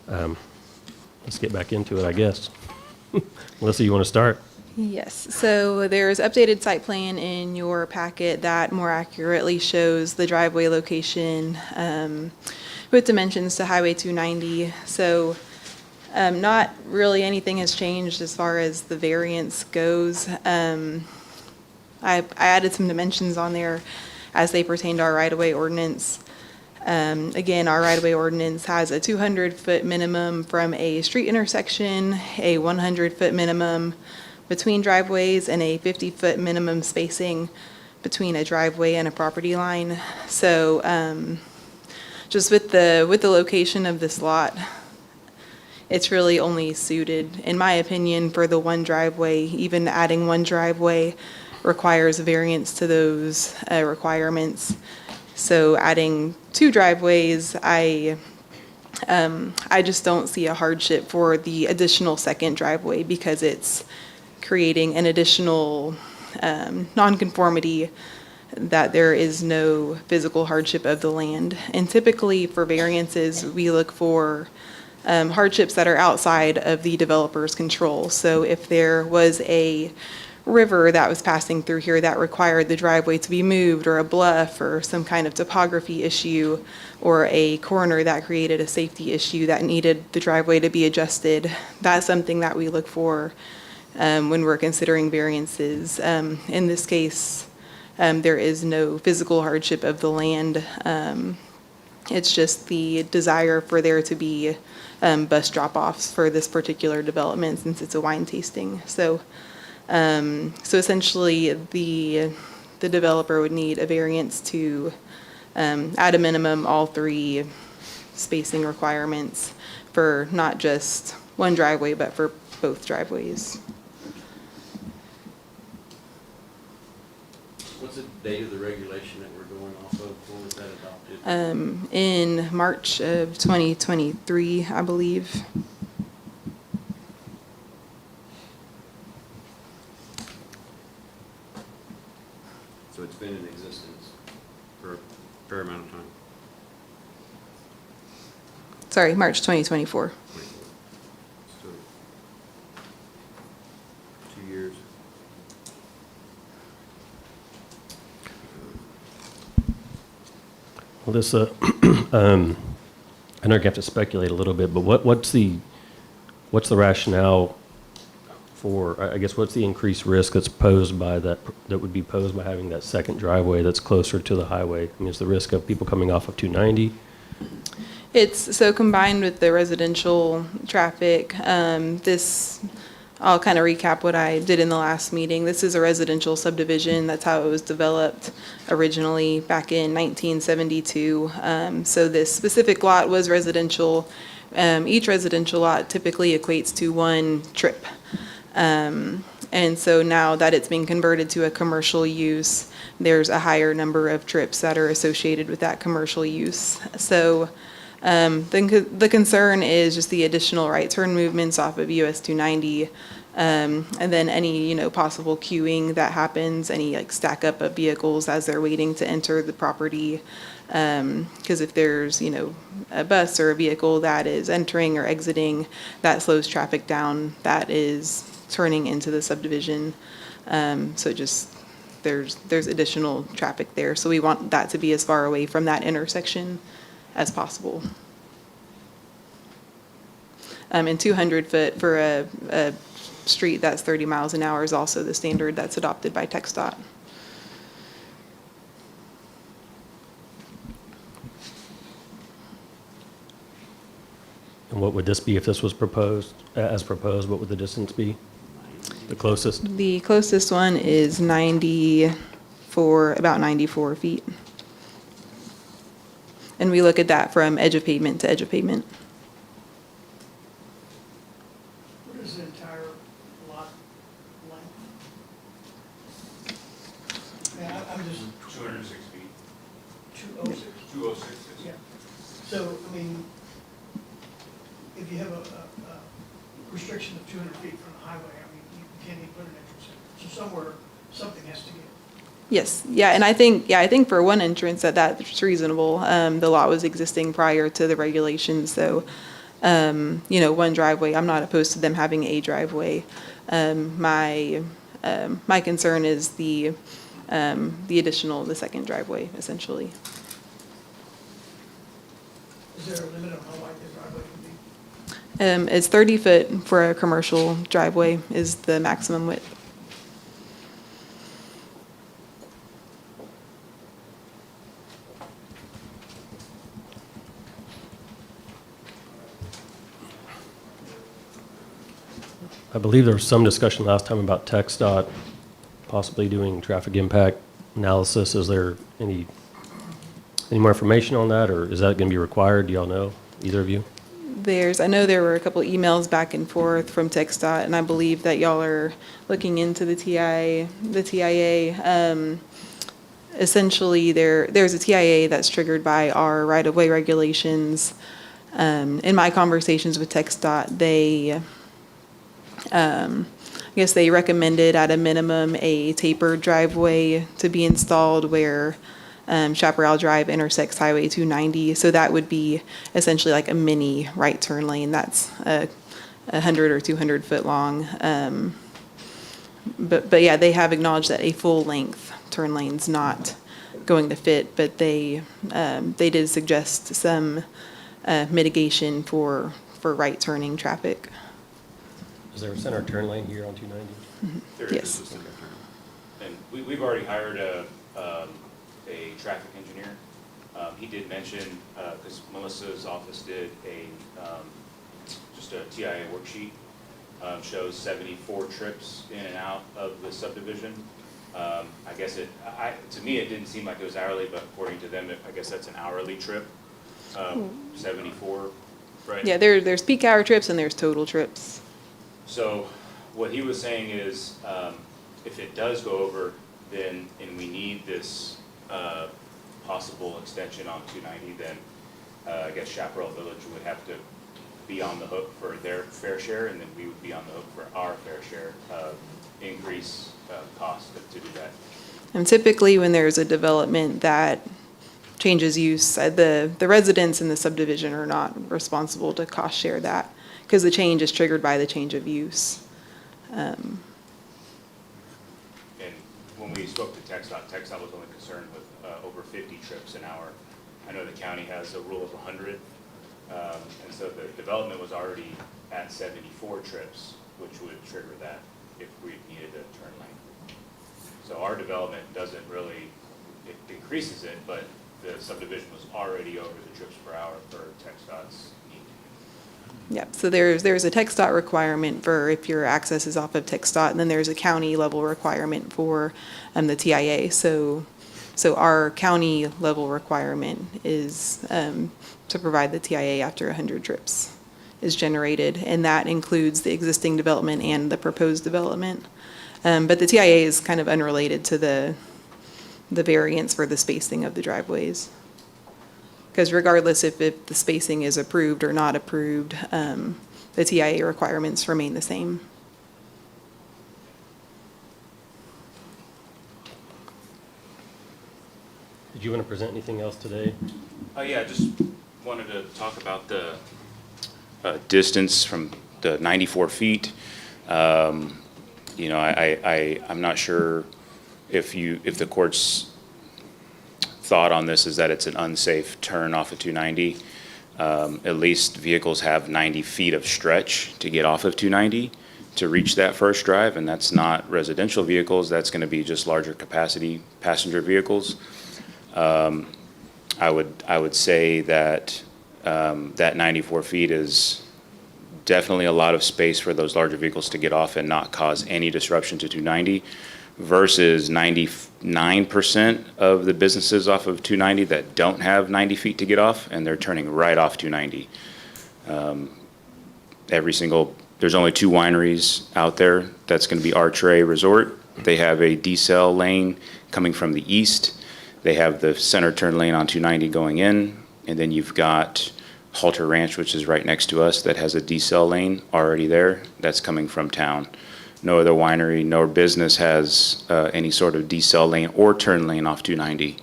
let's get back into it, I guess. Melissa, you want to start? Yes, so there's updated site plan in your packet that more accurately shows the driveway location with dimensions to Highway 290. So not really anything has changed as far as the variance goes. I added some dimensions on there as they pertain to our right-of-way ordinance. Again, our right-of-way ordinance has a 200-foot minimum from a street intersection, a 100-foot minimum between driveways, and a 50-foot minimum spacing between a driveway and a property line. So just with the location of this lot, it's really only suited, in my opinion, for the one driveway. Even adding one driveway requires variance to those requirements. So adding 2 driveways, I just don't see a hardship for the additional second driveway, because it's creating an additional nonconformity that there is no physical hardship of the land. And typically for variances, we look for hardships that are outside of the developer's control. So if there was a river that was passing through here that required the driveway to be moved, or a bluff, or some kind of topography issue, or a corner that created a safety issue that needed the driveway to be adjusted, that's something that we look for when we're considering variances. In this case, there is no physical hardship of the land. It's just the desire for there to be bus drop-offs for this particular development, since it's a wine tasting. So essentially, the developer would need a variance to, at a minimum, all 3 spacing requirements for not just one driveway, but for both driveways. What's the date of the regulation that we're going off of? When was that adopted? In March of 2023, I believe. So it's been in existence for a fair amount of time. Sorry, March 2024. So 2 years. Well, this, I know you have to speculate a little bit, but what's the rationale for, I guess, what's the increased risk that's posed by that would be posed by having that second driveway that's closer to the highway? I mean, is the risk of people coming off of 290? It's so combined with the residential traffic. I'll kind of recap what I did in the last meeting. This is a residential subdivision. That's how it was developed originally back in 1972. So this specific lot was residential. Each residential lot typically equates to 1 trip. And so now that it's being converted to a commercial use, there's a higher number of trips that are associated with that commercial use. So the concern is just the additional right turn movements off of US 290, and then any, possible queuing that happens, any like stack up of vehicles as they're waiting to enter the property. Because if there's, a bus or a vehicle that is entering or exiting, that slows traffic down, that is turning into the subdivision. So just there's additional traffic there. So we want that to be as far away from that intersection as possible. And 200 foot for a street that's 30 miles an hour is also the standard that's adopted by TxDOT. And what would this be if this was proposed, as proposed? What would the distance be? The closest? The closest one is about 94 feet. And we look at that from edge of pavement to edge of pavement. What is the entire lot length? Yeah, I'm just. 206 feet. 206? 206, Yeah. So, I mean, if you have a restriction of 200 feet from the highway, I mean, you can't even put an entrance in. So somewhere, something has to give. Yes, yeah, and I think for one entrance that's reasonable. The lot was existing prior to the regulations, so, one driveway, I'm not opposed to them having a driveway. My concern is the second driveway, essentially. Is there a limit on how wide the driveway can be? It's 30 foot for a commercial driveway is the maximum width. I believe there was some discussion last time about TxDOT possibly doing traffic impact analysis. Is there any more information on that, or is that going to be required? Do y'all know, either of you? I know there were a couple emails back and forth from TxDOT, and I believe that y'all are looking into the TIA. Essentially, there's a TIA that's triggered by our right-of-way regulations. In my conversations with TxDOT, I guess they recommended at a minimum a tapered driveway to be installed where Chaparral Drive intersects Highway 290. So that would be essentially like a mini right turn lane that's 100 or 200 foot long. But yeah, they have acknowledged that a full-length turn lane's not going to fit, but they did suggest some mitigation for right turning traffic. Is there a center turn lane here on 290? There is Yes. a center turn. And we've already hired a traffic engineer. He did mention, because Melissa's office did just a TIA worksheet, shows 74 trips in and out of the subdivision. I guess to me, it didn't seem like it was hourly, but according to them, I guess that's an hourly trip, 74, right? Yeah, there's peak hour trips and there's total trips. So what he was saying is, if it does go over, then, and we need this possible extension on 290, then I guess Chaparral Village would have to be on the hook for their fair share, and then we would be on the hook for our fair share increase cost to do that. And typically, when there's a development that changes use, the residents in the subdivision are not responsible to cost share that, because the change is triggered by the change of use. And when we spoke to TxDOT was only concerned with over 50 trips an hour. I know the county has a rule of 100, and so the development was already at 74 trips, which would trigger that if we needed a turn lane. So our development doesn't really, it increases it, but the subdivision was already over the trips per hour for TxDOT's need. Yep, so there's a TxDOT requirement for if your access is off of TxDOT, and then there's a county level requirement for the TIA. So our county level requirement is to provide the TIA after 100 trips is generated, and that includes the existing development and the proposed development. But the TIA is kind of unrelated to the variance for the spacing of the driveways. Because regardless if the spacing is approved or not approved, the TIA requirements remain the same. Did you want to present anything else today? Yeah, just wanted to talk about the distance from the 94 feet. I'm not sure if the court's thought on this is that it's an unsafe turn off of 290. At least vehicles have 90 feet of stretch to get off of 290 to reach that first drive, and that's not residential vehicles. That's going to be just larger capacity passenger vehicles. I would say that that 94 feet is definitely a lot of space for those larger vehicles to get off and not cause any disruption to 290 versus 99% of the businesses off of 290 that don't have 90 feet to get off, and they're turning right off 290. There's only 2 wineries out there. That's going to be Archray Resort. They have a decel lane coming from the east. They have the center turn lane on 290 going in, and then you've got Halter Ranch, which is right next to us, that has a decel lane already there. That's coming from town. No other winery nor business has any sort of decel lane or turn lane off 290.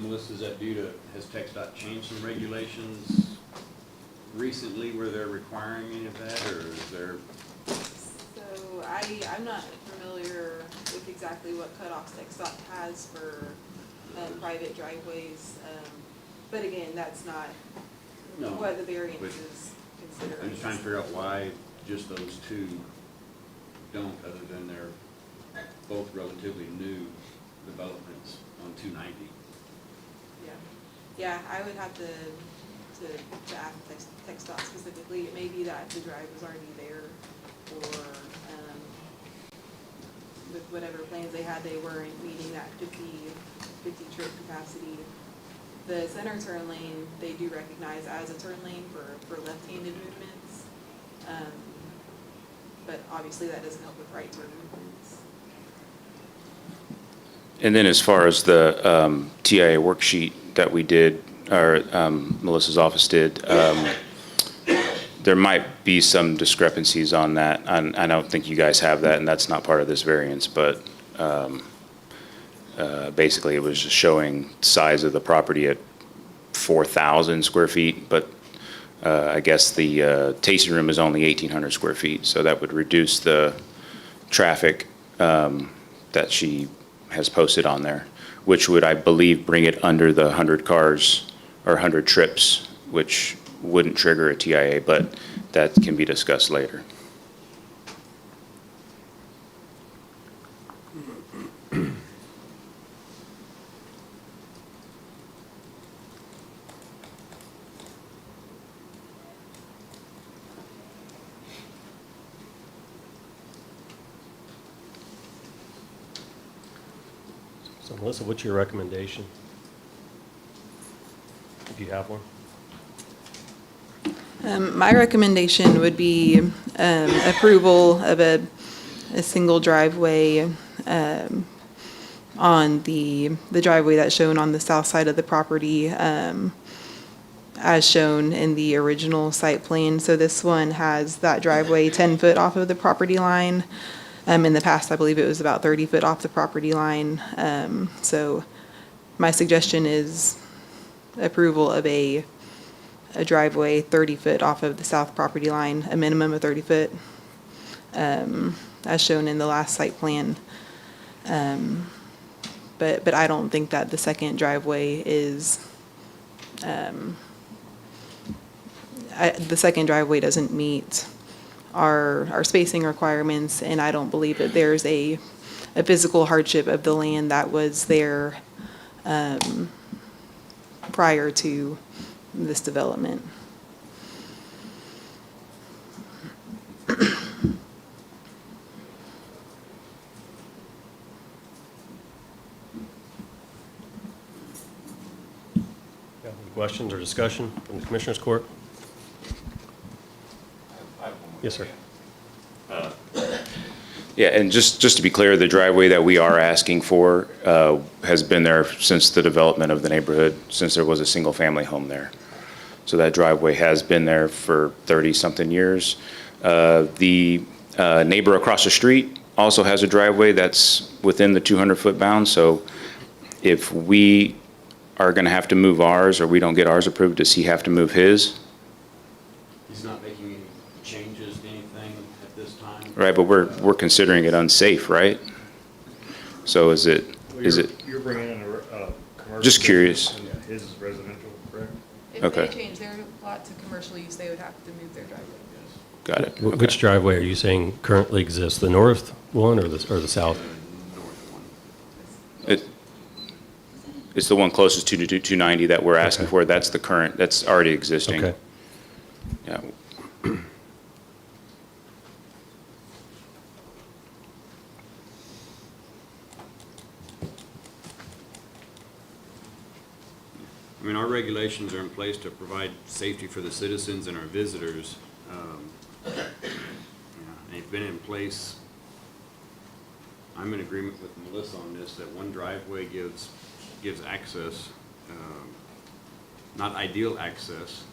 Melissa, is that has TxDOT changed some regulations recently where they're requiring any of that, or is there? So I'm not familiar with exactly what cutoffs TxDOT has for private driveways. But again, that's not what the variance is considering. I'm just trying to figure out why just those 2 don't, other than they're both relatively new developments on 290. Yeah, I would have to ask TxDOT specifically. It may be that the drive was already there, or with whatever plans they had, they weren't meeting that 50 trip capacity. The center turn lane, they do recognize as a turn lane for left-handed movements. But obviously that doesn't help with right turn movements. And then as far as the TIA worksheet that we did, or Melissa's office did, there might be some discrepancies on that. I don't think you guys have that, and that's not part of this variance, but basically it was just showing size of the property at 4,000 square feet, but I guess the tasting room is only 1,800 square feet, so that would reduce the traffic that she has posted on there, which would, I believe, bring it under the 100 cars or 100 trips, which wouldn't trigger a TIA, but that can be discussed later. So Melissa, what's your recommendation? If you have one? My recommendation would be approval of a single driveway on the driveway that's shown on the south side of the property as shown in the original site plan. So this one has that driveway 10 foot off of the property line. In the past, I believe it was about 30 foot off the property line. So my suggestion is approval of a driveway 30 foot off of the south property line, a minimum of 30 foot, as shown in the last site plan. But I don't think that the second driveway is, the second driveway doesn't meet our spacing requirements, and I don't believe that there's a physical hardship of the land that was there prior to this development. Any questions or discussion from the Commissioners Court? Yes, sir. Yeah, and just to be clear, the driveway that we are asking for has been there since the development of the neighborhood, since there was a single-family home there. So that driveway has been there for 30-something years. The neighbor across the street also has a driveway that's within the 200-foot bound. So if we are going to have to move ours or we don't get ours approved, does he have to move his? He's not making any changes to anything at this time? Right, but we're considering it unsafe, right? So is it? You're bringing in a commercial. Just curious. and his is residential, correct? If Okay. they change their lot to commercial use, they would have to move their driveway. Got it. Which driveway are you saying currently exists? The north one or the south? It's the one closest to 290 that we're asking for. That's the current, that's already existing. Okay. Yeah. I mean, our regulations are in place to provide safety for the citizens and our visitors. They've been in place. I'm in agreement with Melissa on this, that one driveway gives access, not ideal access,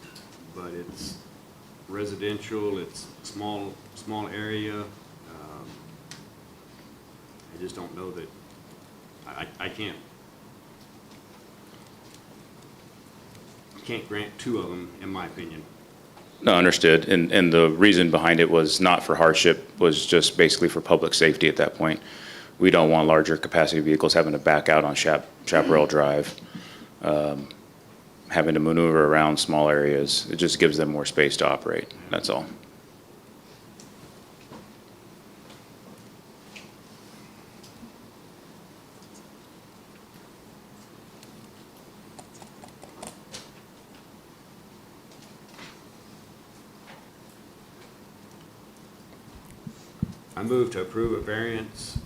but it's residential, it's small area. I just don't know that, I can't grant two of them, in my opinion. No, understood. And the reason behind it was not for hardship, was just basically for public safety at that point. We don't want larger capacity vehicles having to back out on Chaparral Drive, having to maneuver around small areas. It just gives them more space to operate, that's all. I move to approve a variance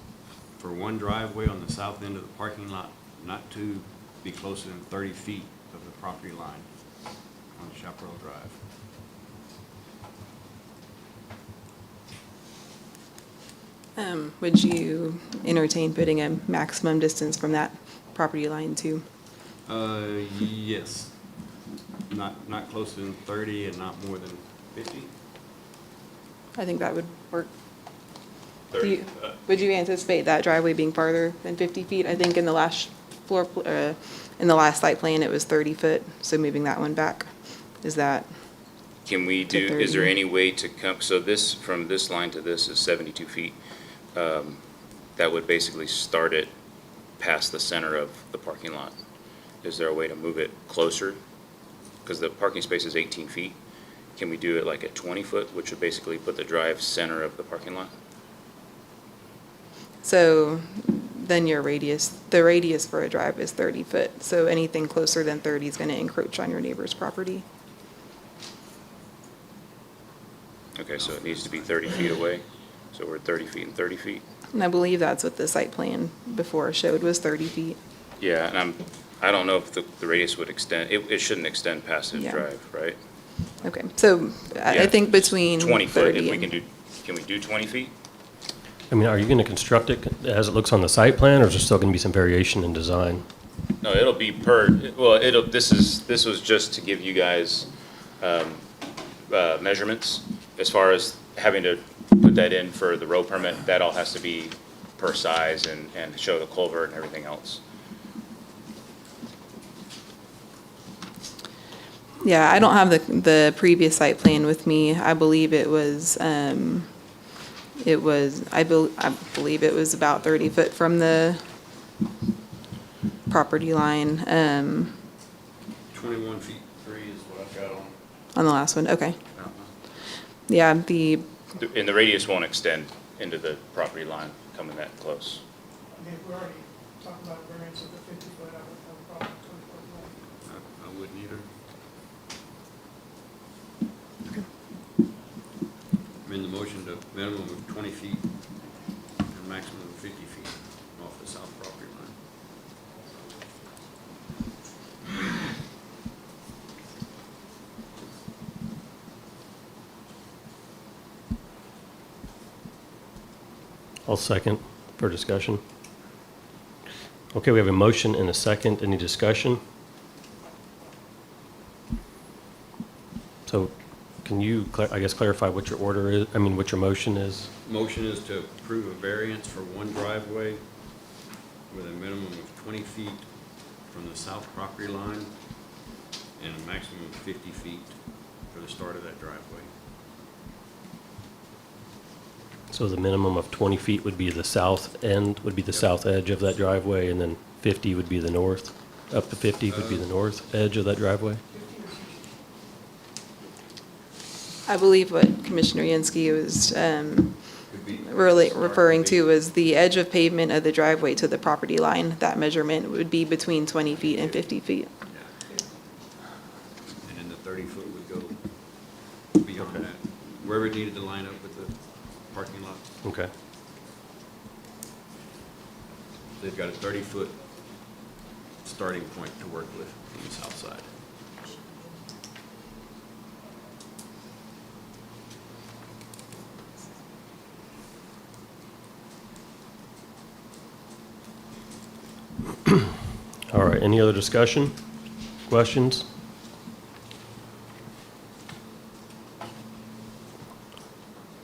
for one driveway on the south end of the parking lot, not to be closer than 30 feet of the property line on Chaparral Drive. Would you entertain putting a maximum distance from that property line too? Yes. Not closer than 30 and not more than 50? I think that would work. 30. Would you anticipate that driveway being farther than 50 feet? I think in the last in the last site plan, it was 30 foot, so moving that one back, is that Can we do, To is there 30. any way to come, so this, from this line to this is 72 feet. That would basically start it past the center of the parking lot. Is there a way to move it closer? Because the parking space is 18 feet. Can we do it like at 20 foot, which would basically put the drive center of the parking lot? So then the radius for a drive is 30 foot. So anything closer than 30 is going to encroach on your neighbor's property. Okay, so it needs to be 30 feet away. So we're 30 feet and 30 feet. And I believe that's what the site plan before showed was 30 feet. Yeah, and I don't know if the radius would extend, it shouldn't extend past his Yeah. drive, right? Okay, so I Yeah, think between 20 foot, 30 if we and- can do, can we do 20 feet? I mean, are you going to construct it as it looks on the site plan, or is there still going to be some variation in design? No, it'll be this was just to give you guys measurements. As far as having to put that in for the road permit, that all has to be per size and show the culvert and everything else. Yeah, I don't have the previous site plan with me. I believe I believe it was about 30 foot from the property line, 21 feet 3 is what I've got on the last one, okay. Yeah, And the radius won't extend into the property line coming that close. Okay, we already talked about a variance of the 50 foot, I would have a problem with 24 foot. I wouldn't either. I'm in the motion to minimum of 20 feet and maximum of 50 feet off the south property line. I'll second for discussion. Okay, we have a motion and a second. Any discussion? So can you, I guess, clarify what your order is, what your motion is? Motion is to approve a variance for one driveway with a minimum of 20 feet from the south property line and a maximum of 50 feet for the start of that driveway. So the minimum of 20 feet would be the south end, would be the south edge of that driveway, and then 50 would be the north, up to 50 would be the north edge of that driveway? I believe what Commissioner Yansky was really referring to was the edge of pavement of the driveway to the property line. That measurement would be between 20 feet and 50 feet. And then the 30 foot would go beyond that, wherever it needed to line up with the parking lot. Okay. They've got a 30-foot starting point to work with on the south side. All right, any other discussion, questions?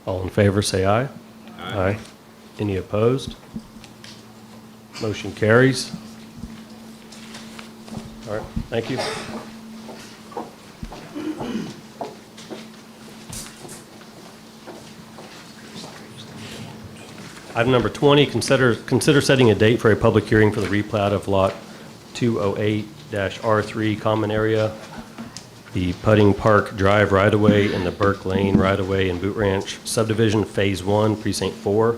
All in favor, say aye. Aye. Any opposed? Motion carries. All right, thank you. Item number 20, consider setting a date for a public hearing for the replat of Lot 208-R3 Common Area, the Pudding Park Drive right-of-way, and the Burke Lane right-of-way in Boot Ranch Subdivision Phase 1, Precinct 4,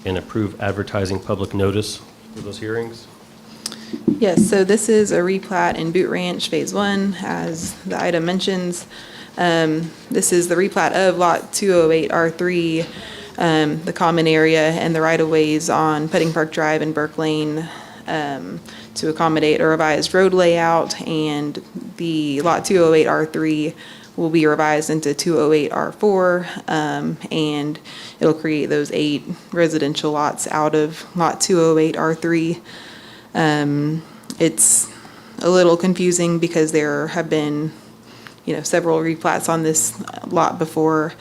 and approve advertising public notice for those hearings. Yes, so this is a replat in Boot Ranch Phase 1, as the item mentions. This is the replat of Lot 208R3, the common area and the right-of-ways on Pudding Park Drive and Burke Lane to accommodate a revised road layout, and the Lot 208R3 will be revised into 208R4, and it'll create those 8 residential lots out of Lot 208R3. It's a little confusing because there have been, several replats on this lot before.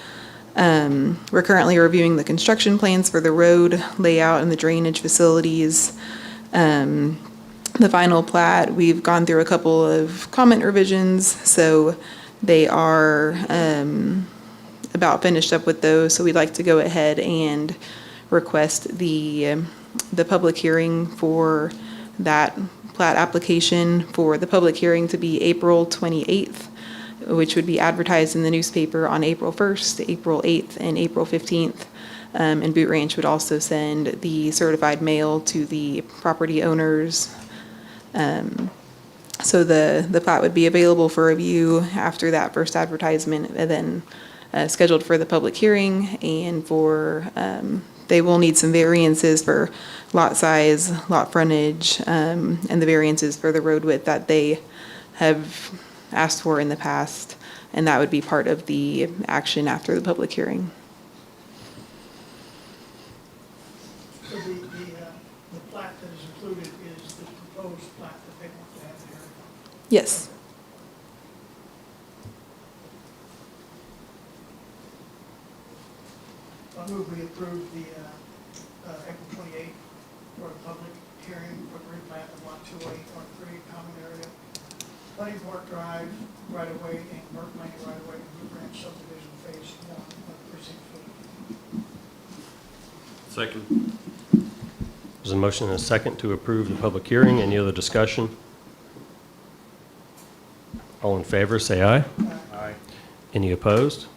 We're currently reviewing the construction plans for the road layout and the drainage facilities. The final plat, we've gone through a couple of comment revisions, so They are about finished up with those, so we'd like to go ahead and request the public hearing for that plat application for the public hearing to be April 28th, which would be advertised in the newspaper on April 1st, April 8th, and April 15th. And Boot Ranch would also send the certified mail to the property owners. So the plat would be available for review after that first advertisement, and then scheduled for the public hearing, and for, they will need some variances for lot size, lot frontage, and the variances for the road width that they have asked for in the past, and that would be part of the action after the public hearing. So the plat that is included is the proposed plat that they want to have there. Yes. I move we approve the April 28th for a public hearing for the replat of lot 208 R3 common area, Putting Park Drive right of way and Burke Lane right of way and Blue Branch subdivision phase 1 of precinct 4. Second. There's a motion and a second to approve the public hearing. Any other discussion? All in favor, say aye. Aye. Any opposed?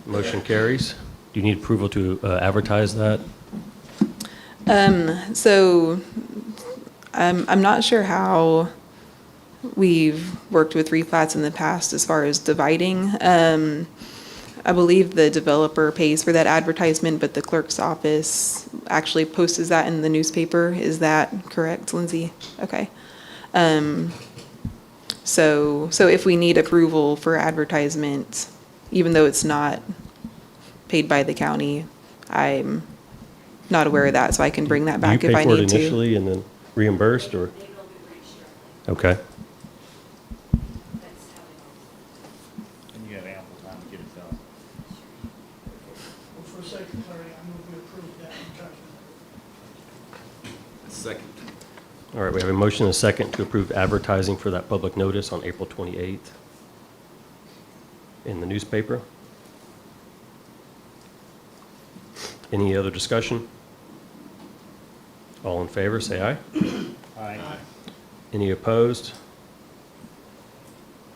Motion carries. Do you need approval to advertise that? So I'm not sure how we've worked with replats in the past as far as dividing. I believe the developer pays for that advertisement, but the clerk's office actually posts that in the newspaper. Is that correct, Lindsay? Okay. So if we need approval for advertisement, even though it's not paid by the county, I'm not aware of that, so I can bring that back if I Do you pay need for it to. initially and then reimbursed, or? Okay. And you have ample time to get it done. Well, for the sake of clarity, I move we approve that advertisement. Second. All right, we have a motion and a second to approve advertising for that public notice on April 28th in the newspaper. Any other discussion? All in favor, say aye. Aye. Any opposed?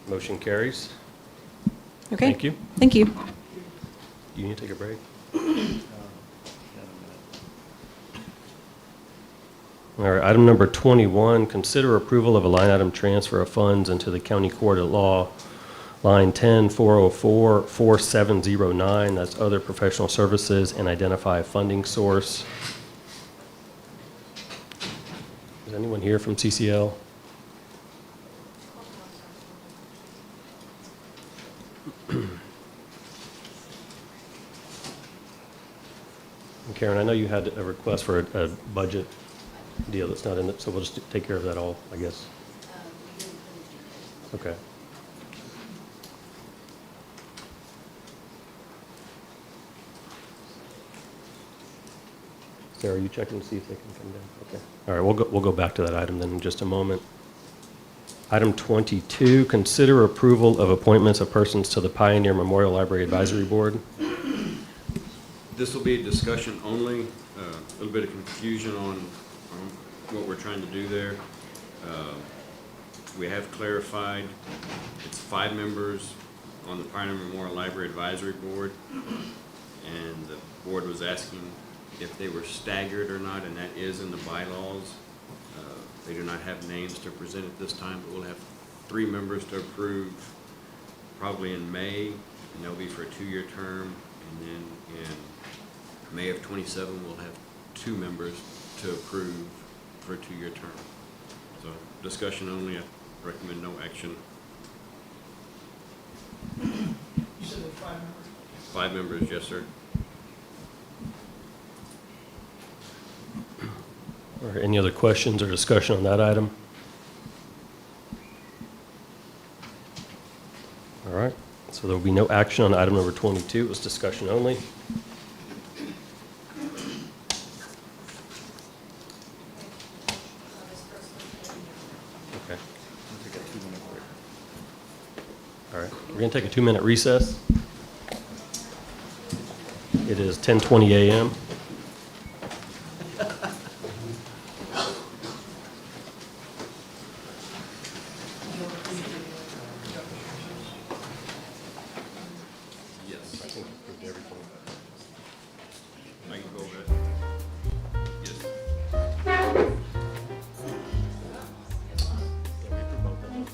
Motion carries. Okay. Thank you. Thank you. Do you need to take a break? All right, item number 21, consider approval of a line item transfer of funds into the County Court of Law, line 10-404-4709, that's other professional services, and identify a funding source. Is anyone here from CCL? And Karen, I know you had a request for a budget deal that's not in it, so we'll just take care of that all, I guess. Okay. Sarah, are you checking to see if they can come down? Okay. All right, we'll go back to that item then in just a moment. Item 22, consider approval of appointments of persons to the Pioneer Memorial Library Advisory Board. This will be a discussion only, a little bit of confusion on what we're trying to do there. We have clarified, it's 5 members on the Pioneer Memorial Library Advisory Board, and the board was asking if they were staggered or not, and that is in the bylaws. They do not have names to present at this time, but we'll have 3 members to approve probably in May, and they'll be for a 2-year term, and then in May of '27, we'll have 2 members to approve for a 2-year term. So discussion only, I recommend no action. You said there's 5 members? 5 members, yes, sir. All right, any other questions or discussion on that item? All right, so there will be no action on item number 22. It was discussion only. Okay. We're going to take a 2-minute recess. It is 10:20 a.m. Yes. I think we proved everything. I can go over it. Yes. Yeah, we approved both of them.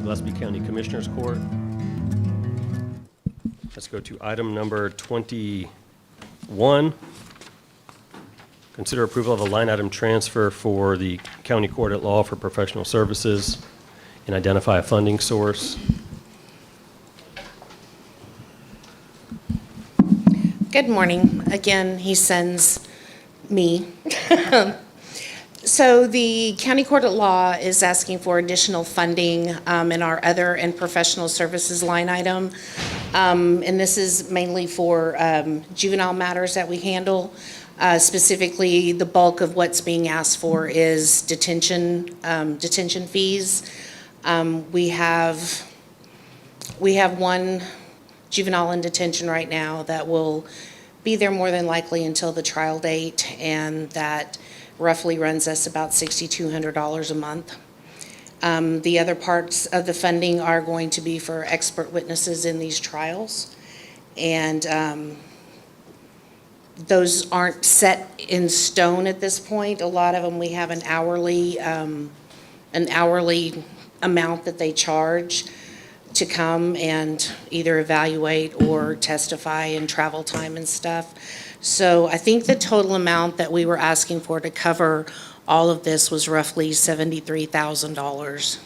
Gillespie County Commissioners Court. Let's go to item number 21. Consider approval of a line item transfer for the county court at law for professional services and identify a funding source. Good morning. Again, he sends me. So the County Court of Law is asking for additional funding in our other and professional services line item. And this is mainly for juvenile matters that we handle. Specifically, the bulk of what's being asked for is detention fees. We have one juvenile in detention right now that will be there more than likely until the trial date, and that roughly runs us about $6,200 a month. The other parts of the funding are going to be for expert witnesses in these trials, and those aren't set in stone at this point. A lot of them, we have an hourly amount that they charge to come and either evaluate or testify and travel time and stuff. So I think the total amount that we were asking for to cover all of this was roughly $73,000.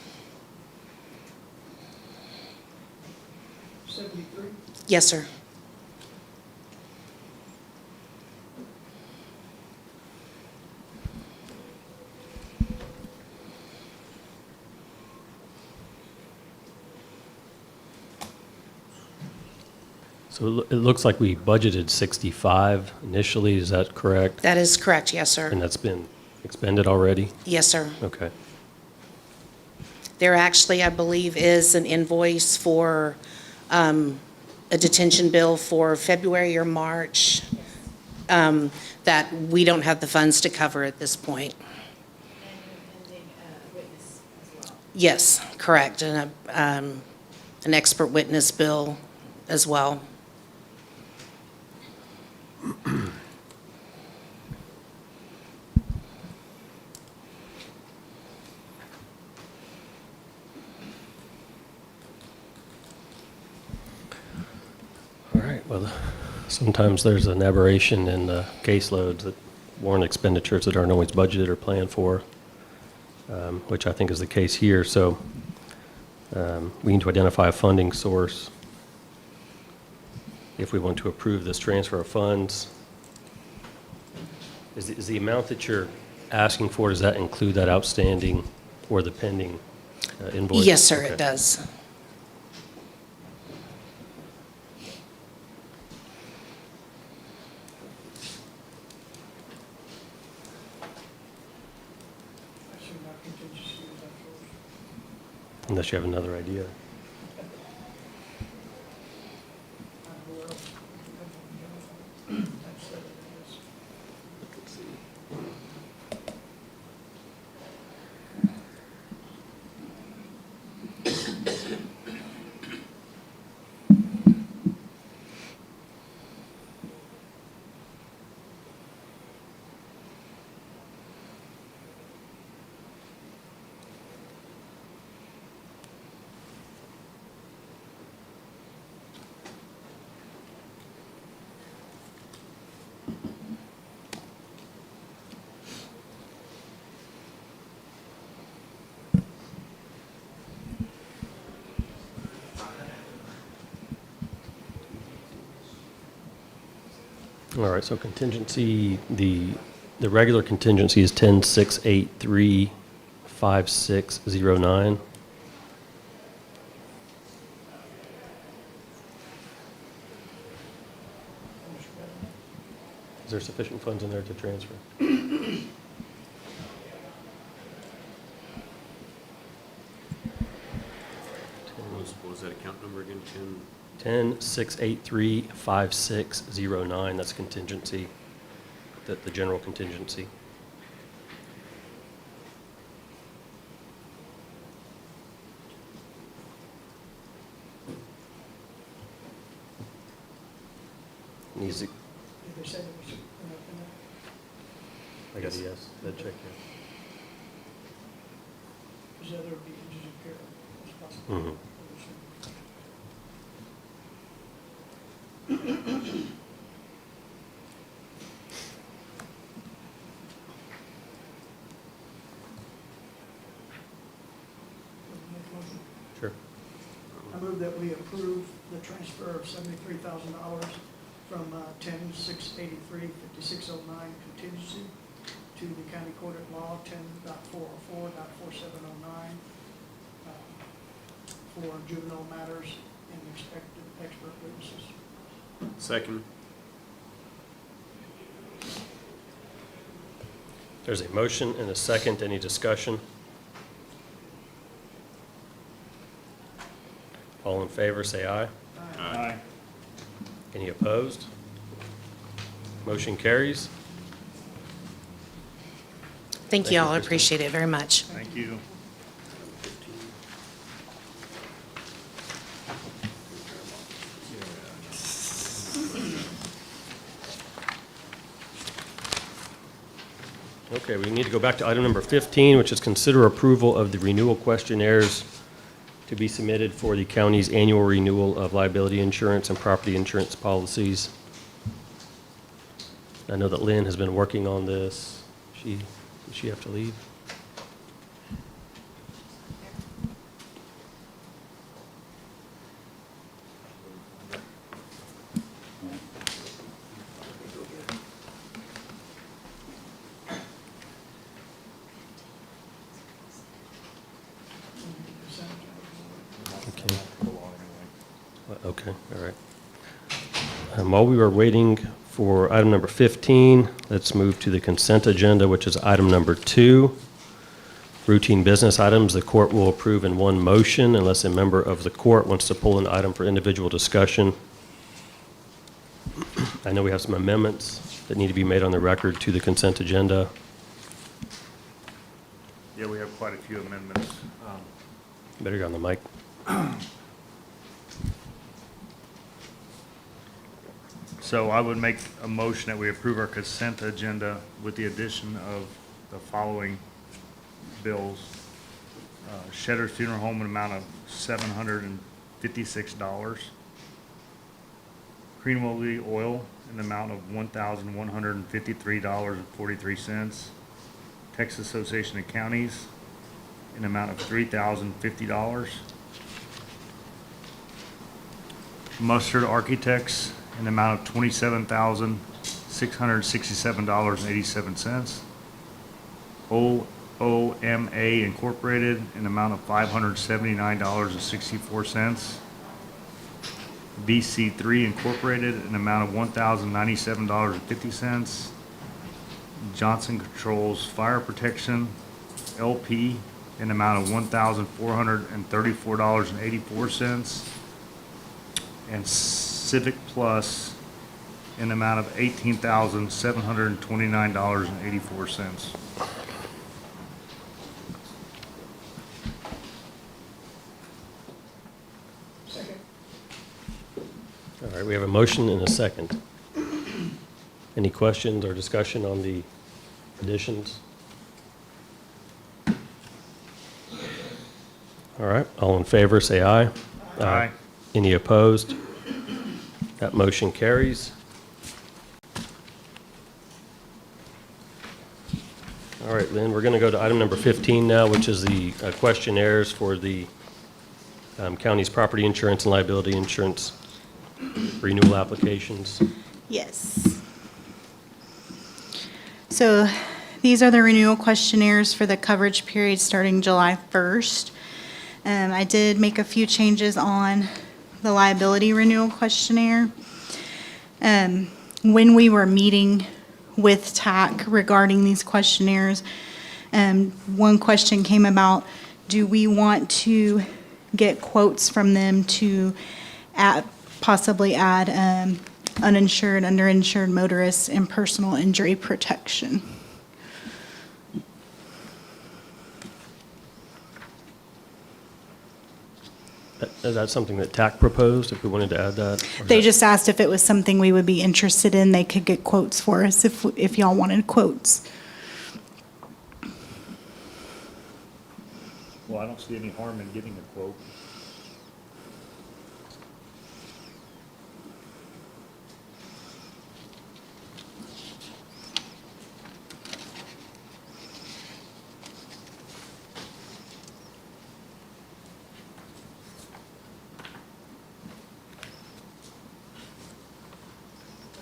73? Yes, sir. So it looks like we budgeted 65 initially, is that correct? That is correct, yes, sir. And that's been expended already? Yes, sir. Okay. There actually, I believe, is an invoice for a detention bill for February or March that we don't have the funds to cover at this point. Yes, correct, and an expert witness bill as well. All right, well, sometimes there's an aberration in the caseloads that warrant expenditures that aren't always budgeted or planned for, which I think is the case here. So we need to identify a funding source if we want to approve this transfer of funds. Is the amount that you're asking for, does that include that outstanding or the pending invoice? Yes, sir, Okay. it does. I assume our contingency is that yours. Unless you have another idea. I don't know where else we can go. That's it, I guess. All right, so contingency, the regular contingency is 10-683-5609. Is there sufficient funds in there to transfer? What was that account number again? 10-683-5609, that's contingency, the general contingency. Needs to, Did they say there was enough in there? I got a yes, that check, yeah. Because the other would be indigent care, as possible. Mhm. Make a motion. Sure. I move that we approve the transfer of $73,000 from 10-683-5609 contingency to the county court at law 10.404.4709 for juvenile matters and expert witnesses. Second. There's a motion and a second. Any discussion? All in favor, say aye. Aye. Any opposed? Motion carries. Thank you all, I Kristen. appreciate it very much. Thank you. Okay, we need to go back to item number 15, which is consider approval of the renewal questionnaires to be submitted for the county's annual renewal of liability insurance and property insurance policies. I know that Lynn has been working on this. Did she have to leave? Okay. Okay, all right. While we were waiting for item number 15, let's move to the consent agenda, which is item number 2. Routine business items, the court will approve in one motion unless a member of the court wants to pull an item for individual discussion. I know we have some amendments that need to be made on the record to the consent agenda. Yeah, we have quite a few amendments. Better get on the mic. So I would make a motion that we approve our consent agenda with the addition of the following bills. Shedder's Funeral Home, an amount of $756. Creamery Oil, an amount of $1,153.43. Texas Association of Counties, an amount of $3,050. Mustard Architects, an amount of $27,667.87. OMA Incorporated, an amount of $579.64. BC3 Incorporated, an amount of $1,097.50. Johnson Controls Fire Protection, LP, an amount of $1,434.84. And Civic Plus, an amount of $18,729.84. Second. All right, we have a motion and a second. Any questions or discussion on the additions? All right, all in favor, say aye. Aye. Any opposed? That motion carries. All right, Lynn, we're going to go to item number 15 now, which is the questionnaires for the county's property insurance and liability insurance renewal applications. Yes. So these are the renewal questionnaires for the coverage period starting July 1st. I did make a few changes on the liability renewal questionnaire. When we were meeting with TAC regarding these questionnaires, one question came about, do we want to get quotes from them to possibly add uninsured, underinsured motorists and personal injury protection? Is that something that TAC proposed, if we wanted to add that? Or is They that- just asked if it was something we would be interested in. They could get quotes for us if y'all wanted quotes. Well, I don't see any harm in getting a quote.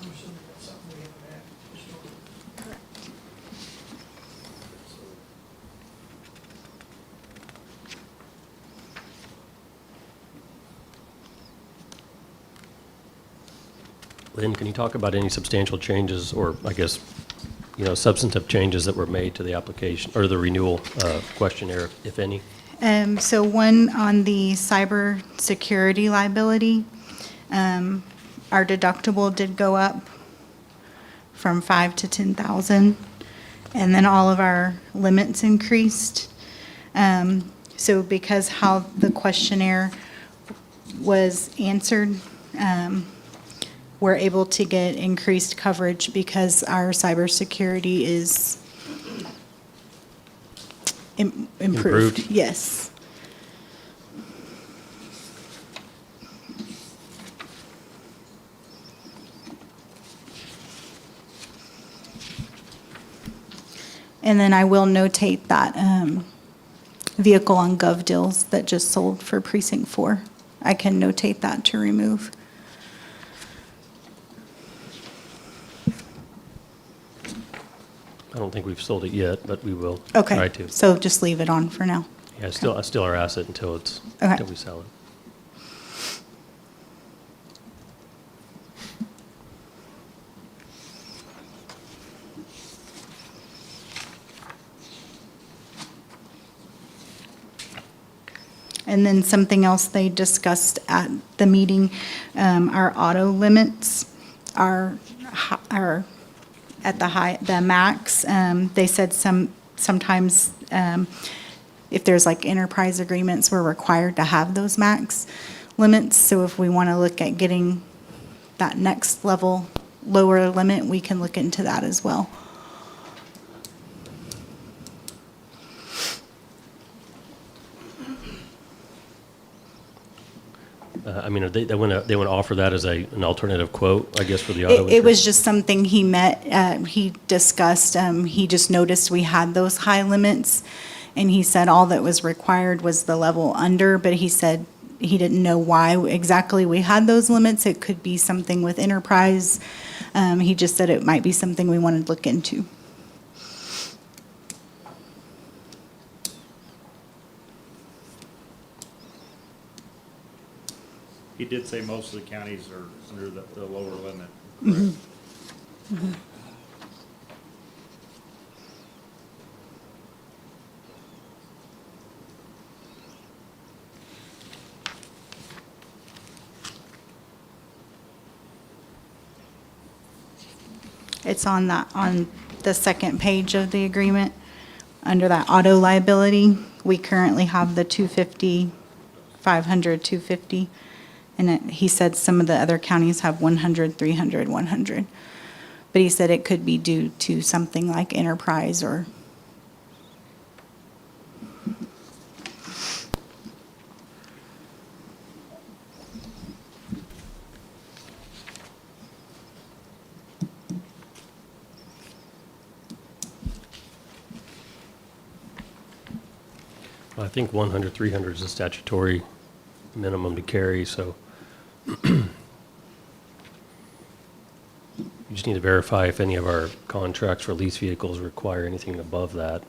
I'm assuming that's something we haven't had historically. Lynn, can you talk about any substantial changes or, I guess, substantive changes that were made to the application or the renewal questionnaire, if any? So one on the cyber security liability, our deductible did go up from 5 to 10,000, and then all of our limits increased. So because how the questionnaire was answered, we're able to get increased coverage because our cybersecurity is improved. Yes. And then I will notate that vehicle on Gov Deals that just sold for Precinct 4. I can notate that to remove. I don't think we've sold it yet, but we will Okay. try to. So just leave it on for now. Yeah, it's still our asset until Okay. we sell it. And then something else they discussed at the meeting, our auto limits are at the max. They said sometimes if there's like enterprise agreements, we're required to have those max limits. So if we want to look at getting that next level lower limit, we can look into that as well. I mean, they want to offer that as an alternative quote, I guess, for the auto It insurance? was just something he discussed. He just noticed we had those high limits, and he said all that was required was the level under, but he said he didn't know why exactly we had those limits. It could be something with enterprise. He just said it might be something we wanted to look into. He did say most of the counties are under the lower limit. Mhm. Mhm. It's on the second page of the agreement, under that auto liability. We currently have the 250, 500, 250. And he said some of the other counties have 100, 300, 100. But he said it could be due to something like enterprise or. I think 100, 300 is a statutory minimum to carry, so you just need to verify if any of our contracts for lease vehicles require anything above that.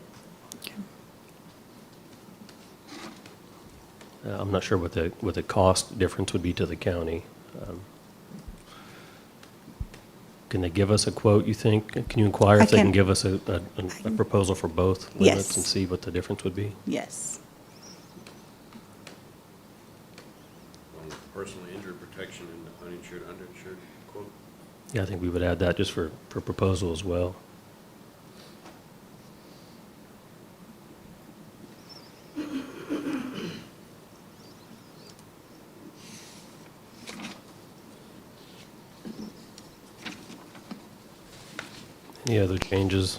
I'm not sure what the cost difference would be to the county. Can they give us a quote, you think? Can you inquire if they can give us a proposal for both limits Yes. and see what the difference would be? Yes. On personal injury protection and uninsured, underinsured quote? Yeah, I think we would add that just for proposal as well. Any other changes?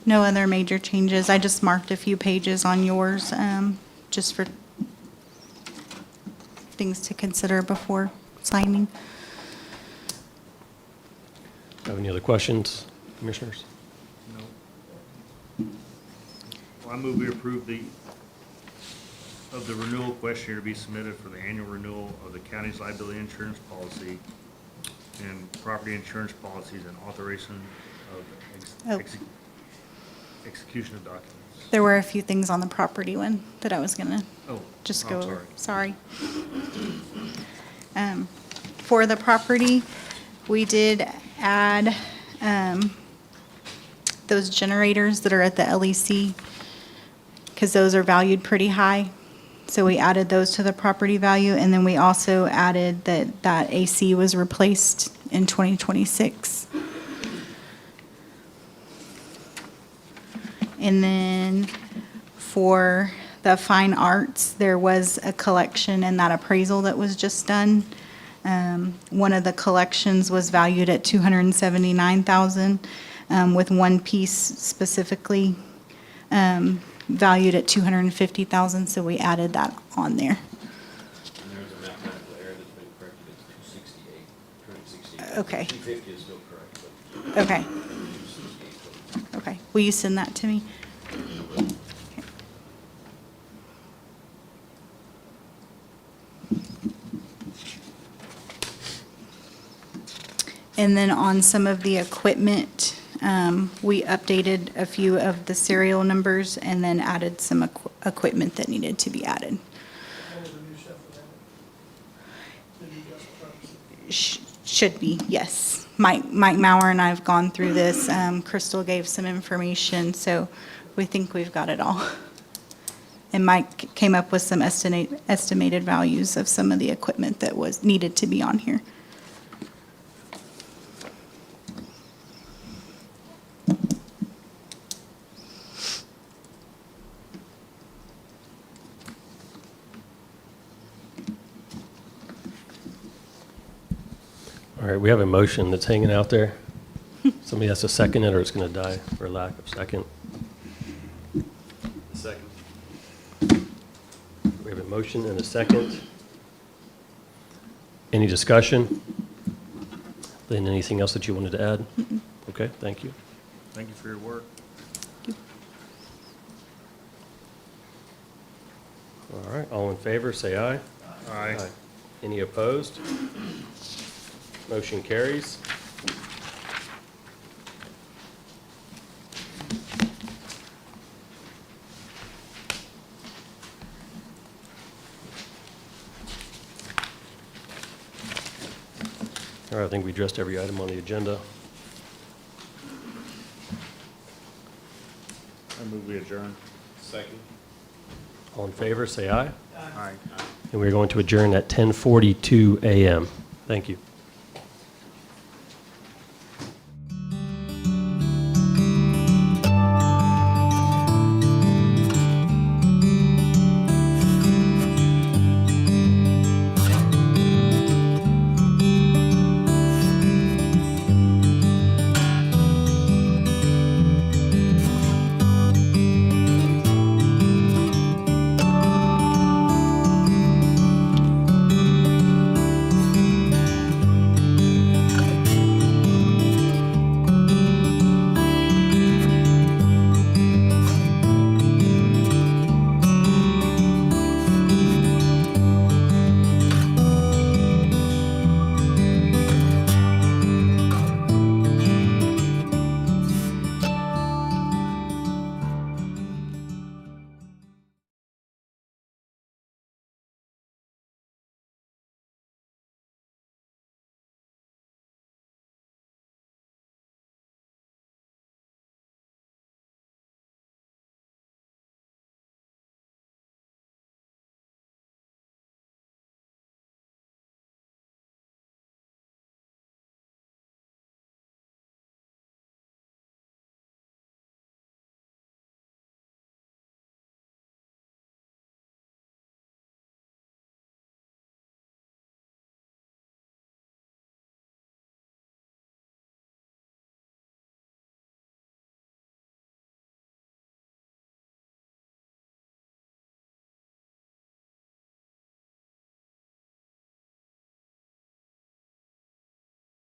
No other major changes. I just marked a few pages on yours, just for things to consider before signing. Have any other questions, commissioners? No. Well, I move we approve the renewal questionnaire to be submitted for the annual renewal of the county's liability insurance policy and property insurance policies and authorization of execution of documents. There were a few things on the property one that I was gonna Oh, just I'm go over. sorry. Sorry. For the property, We did add those generators that are at the LEC, because those are valued pretty high. So we added those to the property value, and then we also added that AC was replaced in 2026. And then for the fine arts, there was a collection in that appraisal that was just done. One of the collections was valued at $279,000, with one piece specifically valued at $250,000, so we added that on there. And there's a mathematical error that's been corrected, it's 268. Okay. 250 is still correct, but. Okay. 268. Okay, will you send that to me? Okay. And then on some of the equipment, we updated a few of the serial numbers and then added some equipment that needed to be added. All of the new stuff for that. The new dust trucks. Should be, yes. Mike Mauer and I have gone through this. Crystal gave some information, so we think we've got it all. And Mike came up with some estimated values of some of the equipment that was needed to be on here. All right, we have a motion that's hanging out there. Somebody has to second it, or it's going to die for lack of second. Second. We have a motion and a second. Any discussion? Lynn, anything else that you wanted to add? Okay, thank you. Thank you for your work. All right, all in favor, say aye. Aye. Any opposed? Motion carries. All right, I think we addressed every item on the agenda. I move we adjourn. Second. All in favor, say aye. Aye. And we're going to adjourn at 10:42 a.m. Thank you.